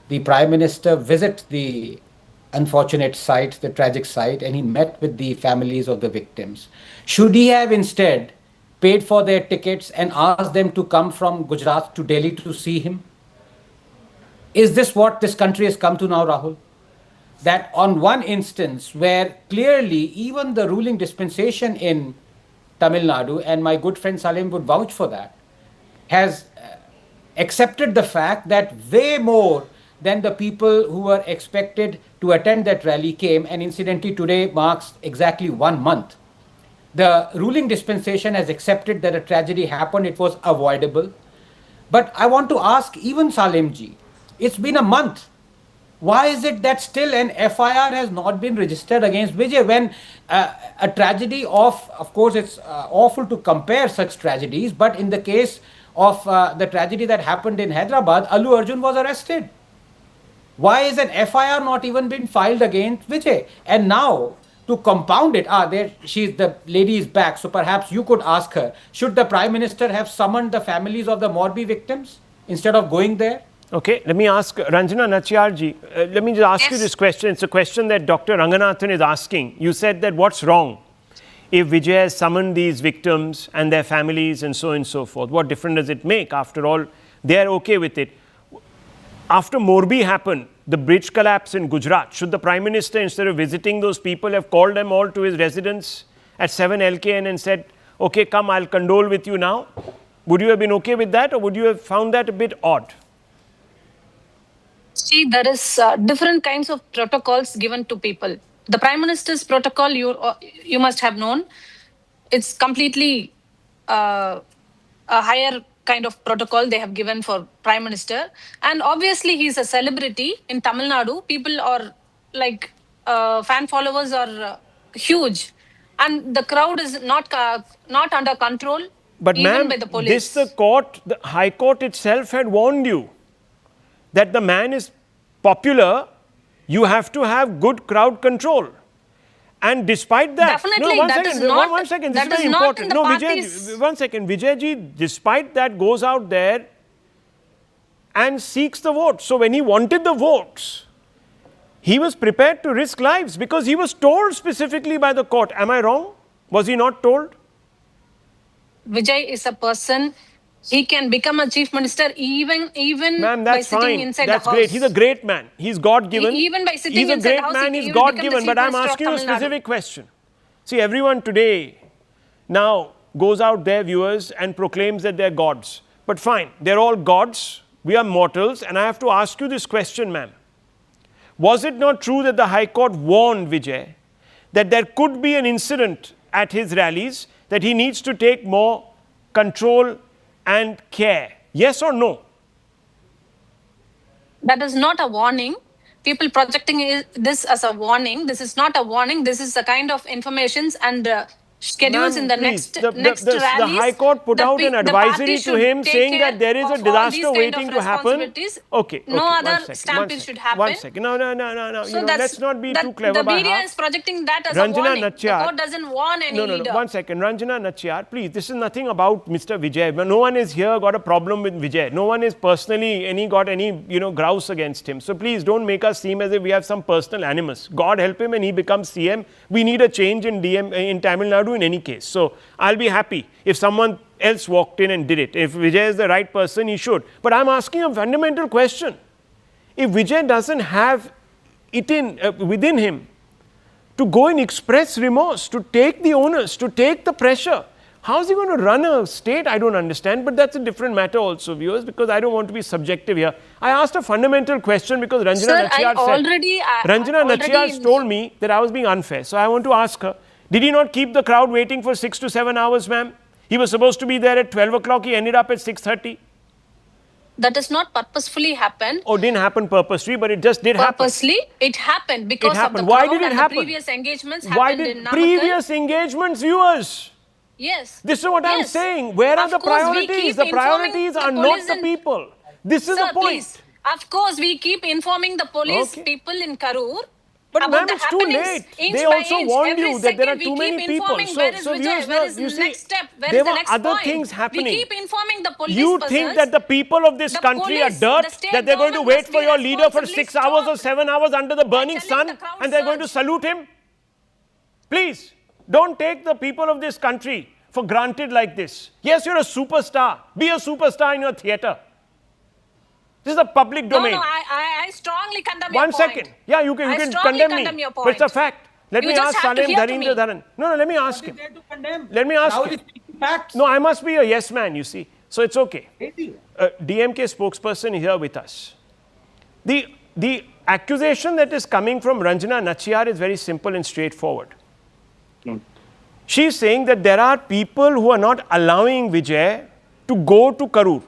the Prime Minister visit the unfortunate site, the tragic site, and he met with the families of the victims. Should he have instead paid for their tickets and asked them to come from Gujarat to Delhi to see him? Is this what this country has come to now, Rahul? That on one instance where clearly even the ruling dispensation in Tamil Nadu, and my good friend Salim would vouch for that, has accepted the fact that way more than the people who were expected to attend that rally came, and incidentally today marks exactly 1 month. The ruling dispensation has accepted that a tragedy happened, it was avoidable. But I want to ask even Salimji, it's been a month. Why is it that still an FIR has not been registered against Vijay when a tragedy of course it's awful to compare such tragedies, but in the case of the tragedy that happened in Hyderabad, Allu Arjun was arrested. Why is an FIR not even been filed against Vijay? And now, to compound it, the lady is back, so perhaps you could ask her, should the Prime Minister have summoned the families of the Morbi victims instead of going there?
Okay, let me ask Ranjana Nachiyarji. Let me just ask you this question. It's a question that Dr. Ranganathan is asking. You said that what's wrong if Vijay has summoned these victims and their families and so on and so forth? What difference does it make? After all, they are okay with it. After Morbi happened, the bridge collapse in Gujarat, should the Prime Minister, instead of visiting those people, have called them all to his residence at 7 LKN and said, okay, come, I'll condole with you now? Would you have been okay with that, or would you have found that a bit odd?
See, there is different kinds of protocols given to people. The Prime Minister's protocol, you must have known, it's completely a higher kind of protocol they have given for Prime Minister. And obviously, he's a celebrity in Tamil Nadu. People are like, fan followers are huge. And the crowd is not under control,
but
even by the police.
The High Court itself had warned you that the man is popular, you have to have good crowd control. And despite that,
definitely,
one second, this is very important. No, Vijay, one second, Vijayji, despite that, goes out there and seeks the votes. So when he wanted the votes, he was prepared to risk lives because he was told specifically by the court. Am I wrong? Was he not told?
Vijay is a person. He can become a chief minister even by sitting inside the house.
That's great. He's a great man. He's God-given.
Even by sitting inside the house,
he's God-given. But I'm asking you a specific question. See, everyone today now goes out there, viewers, and proclaims that they're gods. But fine, they're all gods. We are mortals. And I have to ask you this question, ma'am. Was it not true that the High Court warned Vijay that there could be an incident at his rallies, that he needs to take more control and care? Yes or no?
That is not a warning. People projecting this as a warning. This is not a warning. This is a kind of informations and schedules in the
Please,
next
the
rallies.
High Court put out an
The party
advisory to
should
him
take
saying
care
that there is a
of all these
disaster
kind
waiting
of
to happen.
responsibilities.
Okay.
No
one
other
second,
stampede should happen.
1 second. No.
So
Let's not be too clever
the
by
media
half.
is projecting that as
Ranjana
a warning.
Nachyar.
The court doesn't warn any leader.
1 second. Ranjana Nachyar, please, this is nothing about Mr. Vijay. No one is here got a problem with Vijay. No one is personally got any grouse against him. So please don't make us seem as if we have some personal animus. God help him and he becomes CM. We need a change in Tamil Nadu in any case. So I'll be happy if someone else walked in and did it. If Vijay is the right person, he should. But I'm asking a fundamental question. If Vijay doesn't have it within him to go and express remorse, to take the onus, to take the pressure, how is he going to run a state? I don't understand. But that's a different matter also, viewers, because I don't want to be subjective here. I asked a fundamental question because Ranjana Nachyar told me that I was being unfair. So I want to ask her, did he not keep the crowd waiting for 6 to 7 hours, ma'am? He was supposed to be there at 12 o'clock. He ended up at 6:30.
That does not purposefully happen.
Oh, didn't happen purposely, but it just did happen.
Purposely, it happened because
It happened.
of the
Why
crowd
did it
and
happen?
the previous engagements
Why
happened in
did
Namakkal.
previous engagements, viewers?
Yes.
This is what I'm saying. Where are
Of
the
course, we
priorities?
keep
The
informing
priorities
the
are not
police
the
and-
people. This is
Sir,
the point.
please. Of course, we keep informing the police
Okay.
people in Karur.
But
about
ma'am,
the
it's too
happenings
late.
inch
They
by
also
inch.
warned
Every
you that there are
second
too
we
many
keep
people.
informing where is Vijay,
viewers,
where is
you
the
see,
next step, where
there
is the
were
next
other
point.
things happening.
We keep informing the police
You
persons.
think that the people of this
The
country
police,
are dirt,
the state
that they're going to
government
wait
must
for
be
your leader for
responsibly
6 hours or
stopped
7 hours under the burning
telling
sun
the crowd
and they're going to
surge.
salute him? Please, don't take the people of this country for granted like this. Yes, you're a superstar. Be a superstar in your theatre. This is a public domain.
No, I strongly condemn your
1
point.
second. Yeah, you can
strongly
condemn me.
condemn your
But it's a
point.
fact. Let
You
me
just
ask
have to
Salem
hear to
Dharendra
me.
Dharan. No, let me ask him.
There to condemn.
Let me ask
Rahul
him.
is speaking facts.
No, I must be a yes man, you see. So it's okay. DMK spokesperson is here with us. The accusation that is coming from Ranjana Nachyar is very simple and straightforward. She's saying that there are people who are not allowing Vijay to go to Karur.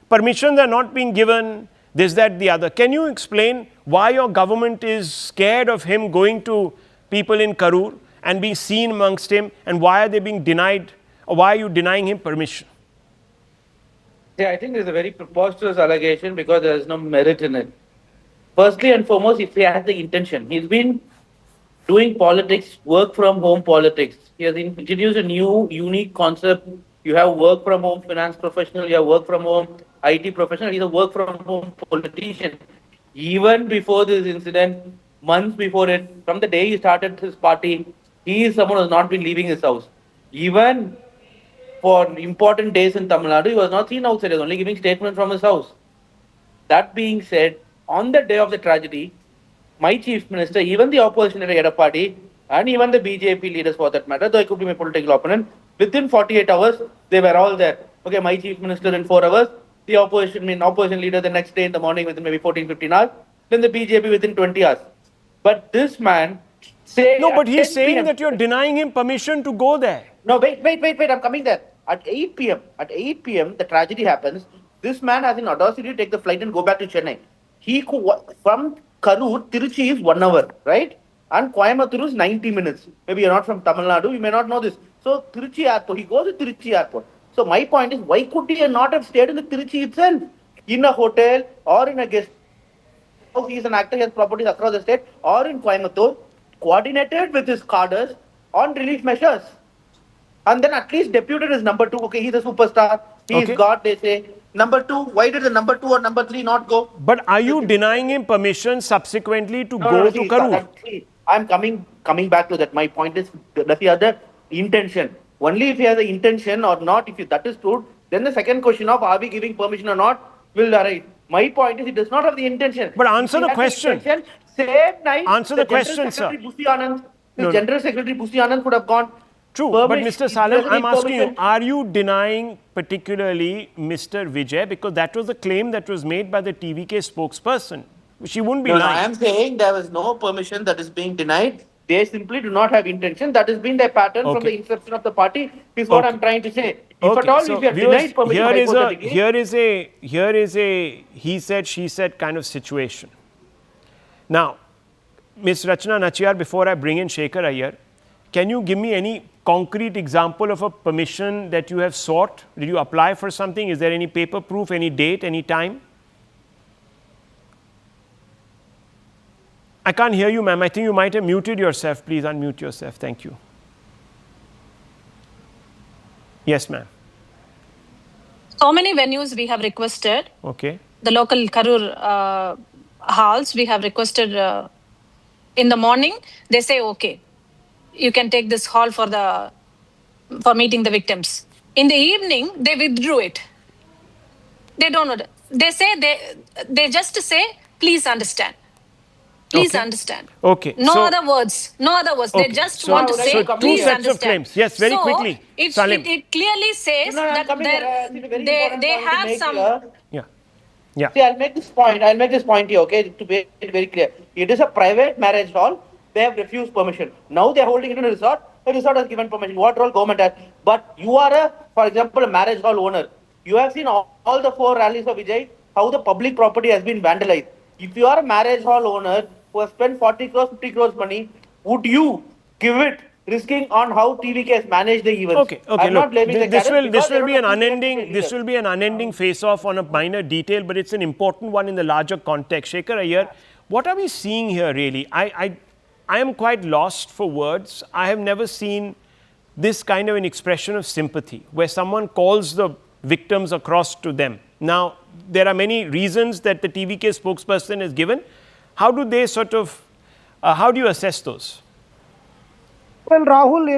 Permissions are not being given, this, that, the other. Can you explain why your government is scared of him going to people in Karur and being seen amongst him, and why are they being denied, or why are you denying him permission?
Yeah, I think it's a very preposterous allegation because there is no merit in it. Firstly and foremost, if he has the intention, he's been doing politics, work from home politics. He has introduced a new, unique concept. You have work from home finance professional, you have work from home IT professional, he's a work from home politician. Even before this incident, months before it, from the day he started his party, he is someone who has not been leaving his house. Even for important days in Tamil Nadu, he was not seen outside, he was only giving statements from his house. That being said, on the day of the tragedy, my chief minister, even the opposition leader Party, and even the BJP leaders for that matter, though I could be my political opponent, within 48 hours, they were all there. Okay, my chief minister in 4 hours, the opposition leader the next day in the morning within maybe 14, 15 hours, then the BJP within 20 hours. But this man say...
No, but he's
10
saying
PM,
that you're denying him permission to go there.
No, wait, I'm coming there. At 8 p.m., the tragedy happens. This man has an audacity to take the flight and go back to Chennai. He could, from Karur, Tiruchi is 1 hour, right? And Coimbatore is 90 minutes. Maybe you're not from Tamil Nadu, you may not know this. So Tiruchi airport, he goes to Tiruchi airport. So my point is, why could he not have stayed in the Tiruchi itself? In a hotel or in a guest house? He is an actor, he has properties across the state, or in Coimbatore, coordinated with his cadres on relief measures. And then at least deputed his number 2. Okay, he's a superstar. He's God, they say. Number 2, why did the number 2 or number 3 not go?
But are you denying him permission subsequently to go to Karur?
I'm coming back to that. My point is, does he have the intention? Only if he has the intention or not, if that is true, then the second question of are we giving permission or not will arise. My point is, he does not have the intention.
But answer the question.
Same night,
Answer the question, sir.
General Secretary Busi Anand could have gone.
True, but Mr. Salem, I'm asking you, are you denying particularly Mr. Vijay? Because that was the claim that was made by the TVK spokesperson. She wouldn't be lying.
I am saying there was no permission that is being denied. They simply do not have intention. That has been their pattern from the inception of the party, is what I'm trying to say. If at all, if you are denied permission hypothetically.
Here is a he said, she said kind of situation. Now, Ms. Rachna Nachiyar, before I bring in Shekhar Iyer, can you give me any concrete example of a permission that you have sought? Did you apply for something? Is there any paper proof, any date, any time? I can't hear you, ma'am. I think you might have muted yourself. Please unmute yourself. Thank you. Yes, ma'am.
So many venues we have requested.
Okay.
The local Karur halls, we have requested in the morning. They say, okay, you can take this hall for meeting the victims. In the evening, they withdrew it. They don't know. They say, they just say, please understand. Please understand.
Okay.
No other words. No other words.
Okay.
They just want to say,
two
please
sets
understand.
of claims. Yes, very quickly.
It clearly says
No, I'm
that
coming there. I think a very important
they
point to
have
make
some.
here.
Yeah.
See, I'll make this point here, okay, to make it very clear. It is a private marriage hall. They have refused permission. Now they're holding it in a resort. The resort has given permission. What role government has? But you are, for example, a marriage hall owner. You have seen all the 4 rallies of Vijay, how the public property has been vandalized. If you are a marriage hall owner who has spent 40 crores, 50 crores money, would you give it, risking on how TVK has managed the events?
Okay.
I'm not blaming the
this will be an
unending
face-off on a minor detail, but it's an important one in the larger context. Shekhar Iyer, what are we seeing here really? I am quite lost for words. I have never seen this kind of an expression of sympathy where someone calls the victims across to them. Now, there are many reasons that the TVK spokesperson has given. How do they how do you assess those?
Well, Rahul,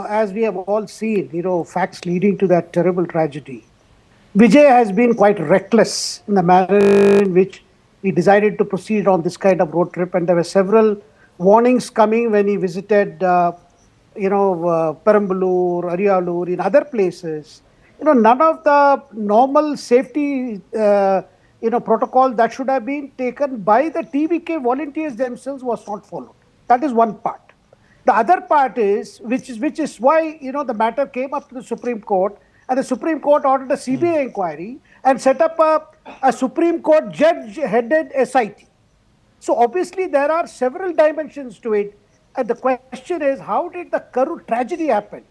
as we have all seen, facts leading to that terrible tragedy. Vijay has been quite reckless in the manner in which he decided to proceed on this kind of road trip, and there were several warnings coming when he visited, Perambalur, Ariyalur, in other places. None of the normal safety, protocol that should have been taken by the TVK volunteers themselves was not followed. That is one part. The other part is, which is why, the matter came up to the Supreme Court, and the Supreme Court ordered a CBI inquiry and set up a Supreme Court judge-headed SIT. So obviously there are several dimensions to it, and the question is, how did the Karur tragedy happen?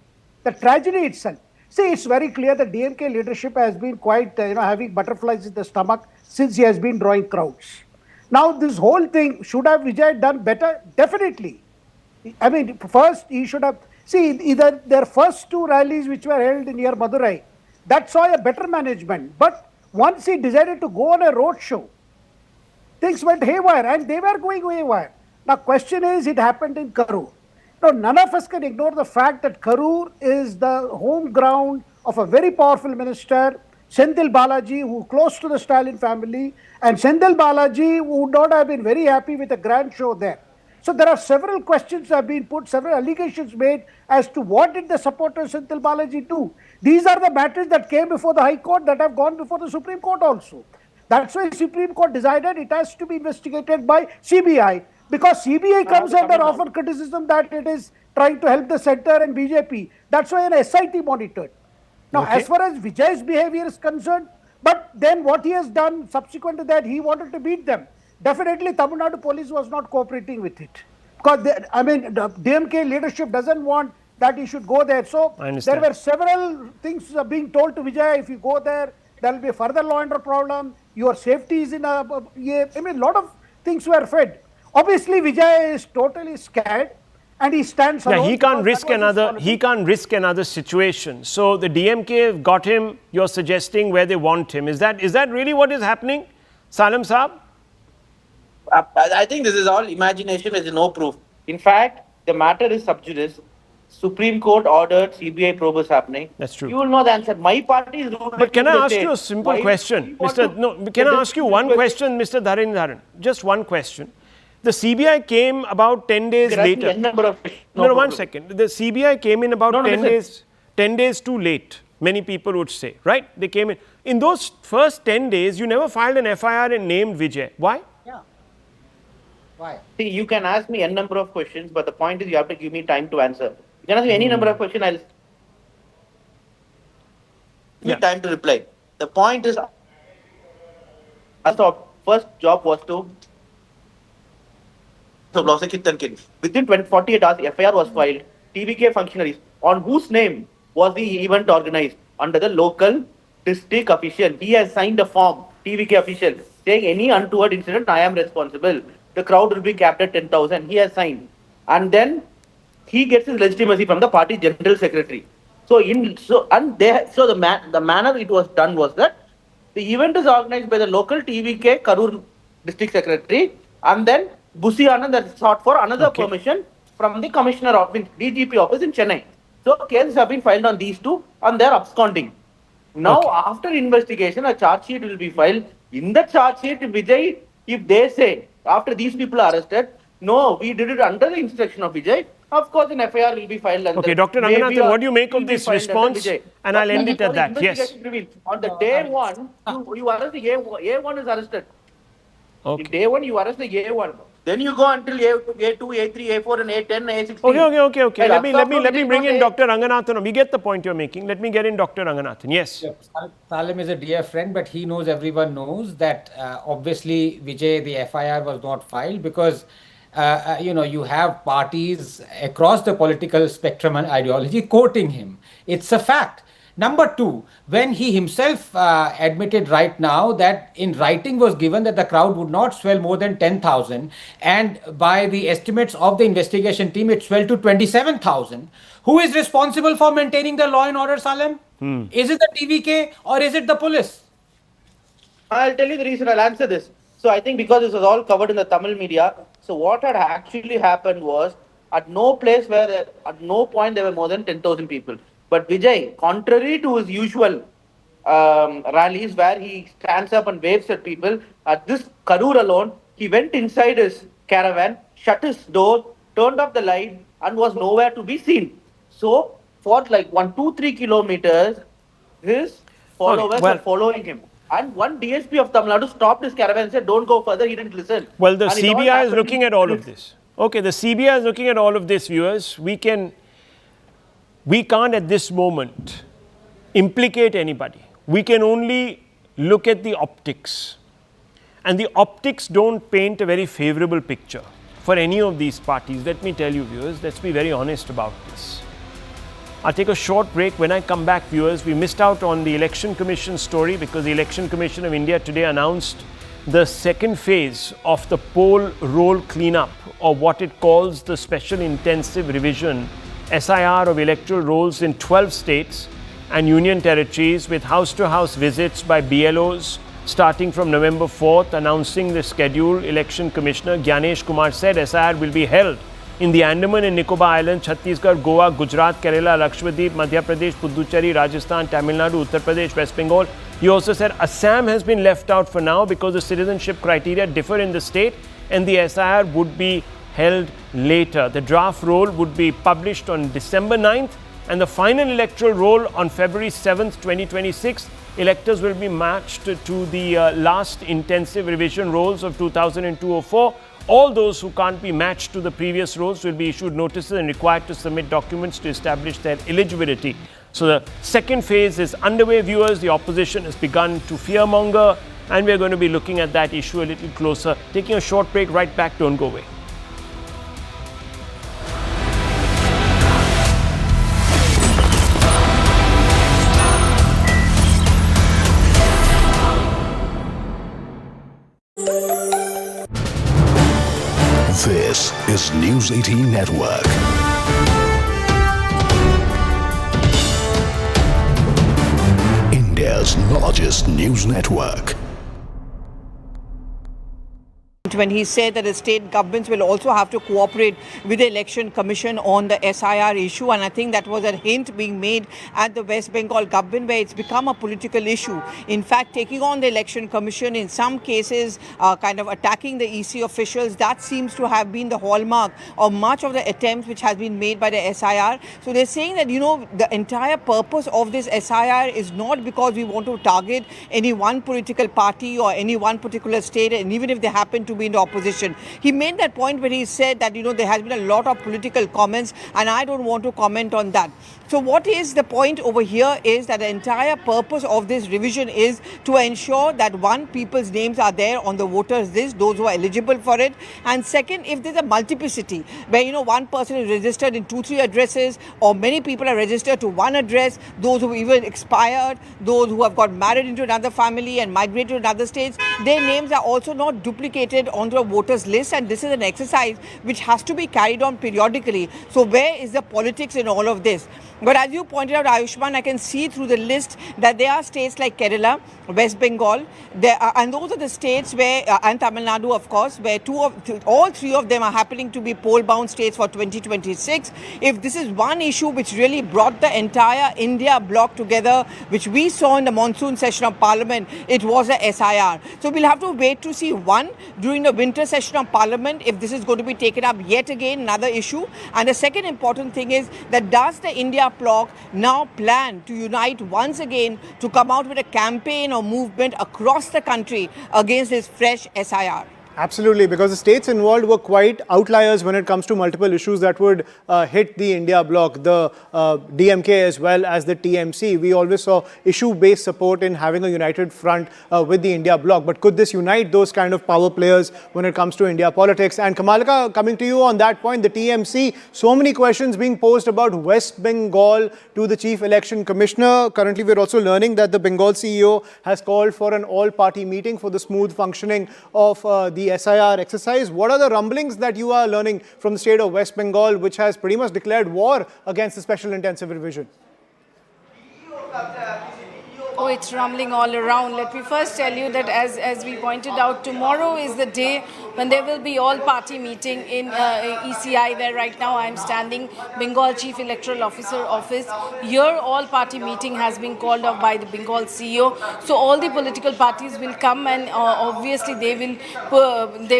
The tragedy itself. See, it's very clear that DMK leadership has been quite, having butterflies in the stomach since he has been drawing crowds. Now, this whole thing, should have Vijay done better? Definitely. I mean, first he should have, either their first 2 rallies which were held near Madurai, that saw a better management. But once he decided to go on a road show, things went haywire, and they were going haywire. Now, question is, it happened in Karur. Now, none of us can ignore the fact that Karur is the home ground of a very powerful minister, Senthil Balaji, who is close to the Stalin family, and Senthil Balaji would not have been very happy with a grand show there. So there are several questions that have been put, several allegations made as to what did the supporters of Senthil Balaji do. These are the matters that came before the High Court that have gone before the Supreme Court also. That's why the Supreme Court decided it has to be investigated by CBI, because CBI comes under often criticism that it is trying to help the centre and BJP. That's why an SIT monitored. Now, as far as Vijay's behavior is concerned, but then what he has done subsequent to that, he wanted to beat them. Definitely, Tamil Nadu police was not cooperating with it. Because, the DMK leadership doesn't want that he should go there. So, there were several things being told to Vijay, if you go there, there will be a further law and order problem. Your safety is in a lot of things were fed. Obviously, Vijay is totally scared, and he stands alone.
Yeah, he can't risk another situation. So the DMK got him, you're suggesting, where they want him. Is that really what is happening, Salim Saab?
I think this is all imagination. There is no proof. In fact, the matter is sub judice. Supreme Court ordered CBI probe is happening.
That's true.
You will know the answer. My party is ruling.
But can I ask you a simple question, Can I ask you one question, Mr. Dharan? Just one question. The CBI came about 10 days later. One second. The CBI came in about 10 days too late, many people would say, right? They came in. In those first 10 days, you never filed an FIR and named Vijay. Why?
Yeah. Why?
See, you can ask me n number of questions, but the point is you have to give me time to answer. You can ask me any number of questions. me time to reply. The point is, our first job was to within 48 hours, FIR was filed. TVK functionaries, on whose name was the event organized? Under the local district official. He has signed a form, TVK official, saying any untoward incident, I am responsible. The crowd will be capped at 10,000. He has signed. And then he gets his legitimacy from the party general secretary. So the manner it was done was that the event is organized by the local TVK Karur district secretary, and then Busi Anand has sought for another permission from the commissioner of DGP office in Chennai. So cases have been filed on these two, and they are absconding. Now, after investigation, a charge sheet will be filed. In the charge sheet, Vijay, if they say after these people are arrested, no, we did it under the instruction of Vijay, of course, an FIR will be filed.
Okay, Dr. Ranganathan, what do you make of this response? And I'll end it at that. Yes.
On the day one, you arrest the A1 is arrested.
Okay.
In day one, you arrest the A1. Then you go until A2, A3, A4, and A10, A16.
Okay. Let me bring in Dr. Ranganathan. We get the point you're making. Let me get in Dr. Ranganathan. Yes.
Salim is a dear friend, but he knows, everyone knows that obviously Vijay, the FIR was not filed because you have parties across the political spectrum and ideology quoting him. It's a fact. Number two, when he himself admitted right now that in writing was given that the crowd would not swell more than 10,000, and by the estimates of the investigation team, it swelled to 27,000. Who is responsible for maintaining the law and order, Salim? Is it the TVK or is it the police?
I'll tell you the reason. I'll answer this. So I think because this was all covered in the Tamil media, so what had actually happened was at no point there were more than 10,000 people. But Vijay, contrary to his usual rallies where he stands up and waves at people, at this Karur alone, he went inside his caravan, shut his door, turned off the light, and was nowhere to be seen. So for like 1-2-3 kilometers, his followers were following him. And one DSP of Tamil Nadu stopped his caravan and said, don't go further. He didn't listen.
Well, the CBI is looking at all of this. Okay, the CBI is looking at all of this, viewers. We can't at this moment implicate anybody. We can only look at the optics. And the optics don't paint a very favorable picture for any of these parties. Let me tell you, viewers, let's be very honest about this. I'll take a short break. When I come back, viewers, we missed out on the Election Commission story because the Election Commission of India today announced the second phase of the poll roll cleanup, or what it calls the Special Intensive Revision SIR of electoral rolls in 12 states and union territories, with house-to-house visits by BLOs starting from November 4th. Announcing the schedule, Election Commissioner Gyanesh Kumar said SIR will be held in the Andaman and Nicobar Islands, Chhattisgarh, Goa, Gujarat, Kerala, Lakshadweep, Madhya Pradesh, Puducherry, Rajasthan, Tamil Nadu, Uttar Pradesh, West Bengal. He also said Assam has been left out for now because the citizenship criteria differ in the state and the SIR would be held later. The draft roll would be published on December 9th and the final electoral roll on February 7th, 2026. Electors will be matched to the last intensive revision rolls of 2002-04. All those who can't be matched to the previous rolls will be issued notices and required to submit documents to establish their eligibility. So the second phase is underway, viewers. The opposition has begun to fearmonger, and we're going to be looking at that issue a little closer. Taking a short break, right back, don't go away.
This is News 18 Network. India's largest news network.
When he said that the state governments will also have to cooperate with the Election Commission on the SIR issue, and I think that was a hint being made at the West Bengal government, where it's become a political issue. In fact, taking on the Election Commission, in some cases kind of attacking the EC officials, that seems to have been the hallmark of much of the attempts which has been made by the SIR. So they're saying that, the entire purpose of this SIR is not because we want to target any one political party or any one particular state, and even if they happen to to be in the opposition. He made that point when he said that, there has been a lot of political comments and I don't want to comment on that. So what is the point over here is that the entire purpose of this revision is to ensure that one, people's names are there on the voters list, those who are eligible for it. And second, if there's a multiplicity where, one person is registered in 2-3 addresses or many people are registered to one address, those who even expired, those who have got married into another family and migrated to another states, their names are also not duplicated onto a voters list. And this is an exercise which has to be carried on periodically. So where is the politics in all of this? But as you pointed out, Ayushman, I can see through the list that there are states like Kerala, West Bengal, and those are the states where, and Tamil Nadu, of course, where all three of them are happening to be poll-bound states for 2026. If this is one issue which really brought the entire India bloc together, which we saw in the monsoon session of Parliament, it was a SIR. So we'll have to wait to see, one, during the winter session of Parliament, if this is going to be taken up yet again, another issue. And the second important thing is that does the India bloc now plan to unite once again to come out with a campaign or movement across the country against this fresh SIR?
Absolutely, because the states involved were quite outliers when it comes to multiple issues that would hit the India bloc, the DMK as well as the TMC. We always saw issue-based support in having a united front with the India bloc. But could this unite those kind of power players when it comes to India politics? And Kamalika, coming to you on that point, the TMC, so many questions being posed about West Bengal to the Chief Election Commissioner. Currently, we're also learning that the Bengal CEO has called for an all-party meeting for the smooth functioning of the SIR exercise. What are the rumblings that you are learning from the state of West Bengal, which has pretty much declared war against the special intensive revision?
Oh, it's rumbling all around. Let me first tell you that as we pointed out, tomorrow is the day when there will be all-party meeting in ECI, where right now I'm standing, Bengal Chief Electoral Officer office. Here, all-party meeting has been called off by the Bengal CEO. So all the political parties will come, and obviously they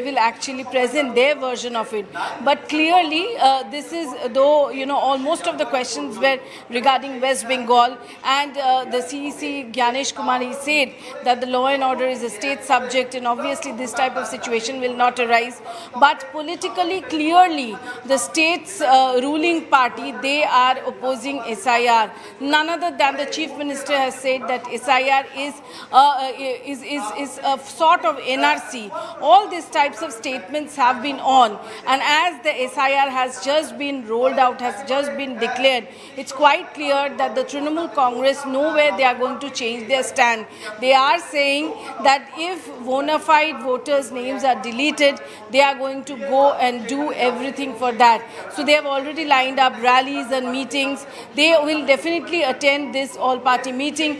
will actually present their version of it. But clearly, this is, though, most of the questions were regarding West Bengal, and the CEC Gyanesh Kumari said that the law and order is a state subject, and obviously this type of situation will not arise. But politically, clearly, the state's ruling party, they are opposing SIR. None other than the Chief Minister has said that SIR is a sort of NRC. All these types of statements have been on, and as the SIR has just been rolled out, has just been declared, it's quite clear that the Trinamool Congress, nowhere they are going to change their stand. They are saying that if bona fide voters' names are deleted, they are going to go and do everything for that. So they have already lined up rallies and meetings. They will definitely attend this all-party meeting.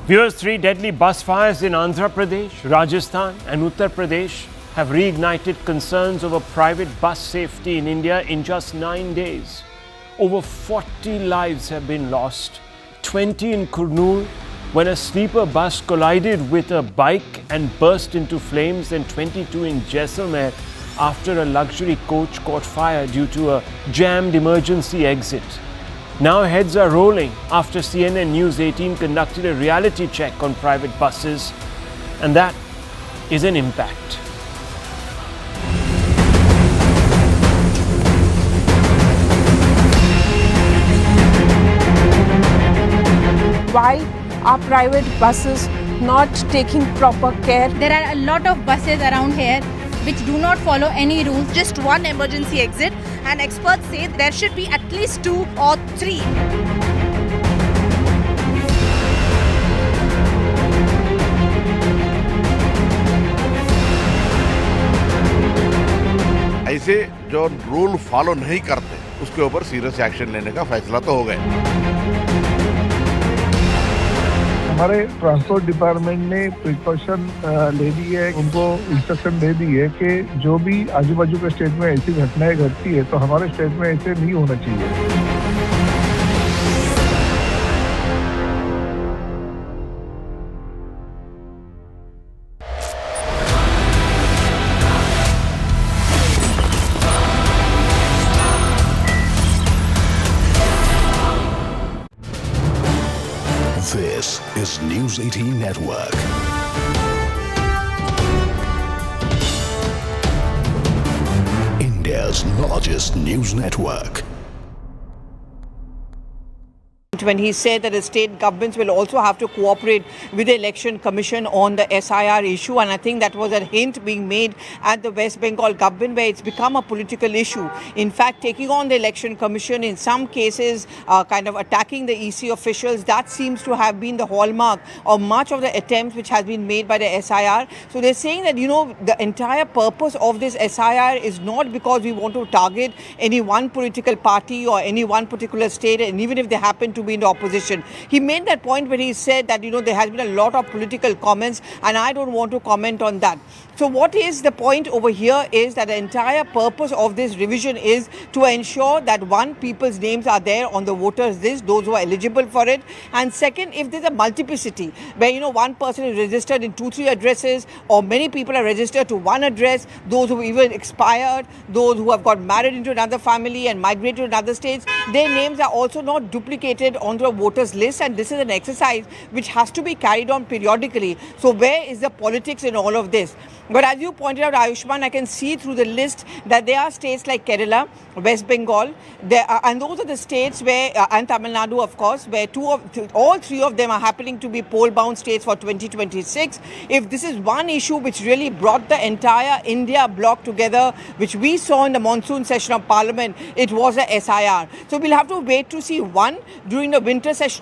Viewers, 3 deadly bus fires in Andhra Pradesh, Rajasthan and Uttar Pradesh have reignited concerns over private bus safety in India in just 9 days. Over 40 lives have been lost, 20 in Kurnool when a sleeper bus collided with a bike and burst into flames, and 22 in Jaisalmer after a luxury coach caught fire due to a jammed emergency exit. Now heads are rolling after CNN News18 conducted a reality check on private buses, and that is an impact.
Why are private buses not taking proper care?
There are a lot of buses around here which do not follow any rules. Just one emergency exit, and experts say there should be at least 2 or 3.
ऐसे जो rule follow नहीं करते उसके ऊपर serious action लेने का फैसला तो हो गया।
हमारे ट्रांसपोर्ट डिपार्टमेंट ने प्रिकॉशन ले ली है, उनको इंस्ट्रक्शन दे दी है कि जो भी आजू बाजू के स्टेट में ऐसी घटनाएं घटती है तो हमारे स्टेट में ऐसे नहीं होना चाहिए।
is News 18 Network. India's largest news network.
When he said that the state governments will also have to cooperate with the election commission on the SIR issue, and I think that was a hint being made at the West Bengal government where it's become a political issue. In fact, taking on the election commission in some cases, kind of attacking the EC officials, that seems to have been the hallmark of much of the attempts which has been made by the SIR. So they're saying that, you know, the entire purpose of this SIR is not because we want to target any one political party or any one particular state, and even if they happen to be in the opposition. He made that point when he said that, you know, there has been a lot of political comments and I don't want to comment on that. So what is the point over here is that the entire purpose of this revision is to ensure that one, people's names are there on the voters list, those who are eligible for it. And second, if there's a multiplicity where, you know, one person is registered in 2-3 addresses or many people are registered to one address, those who even expired, those who have got married into another family and migrated to another states, their names are also not duplicated onto a voters list, and this is an exercise which has to be carried on periodically. So where is the politics in all of this? But as you pointed out, Ayushman, I can see through the list that there are states like Kerala, West Bengal, and those are the states where, and Tamil Nadu, of course, where all three of them are happening to be poll-bound states for 2026. If this is one issue which really brought the entire India bloc together, which we saw in the monsoon session of Parliament, it was a SIR. So we'll have to wait to see, one, during the winter session of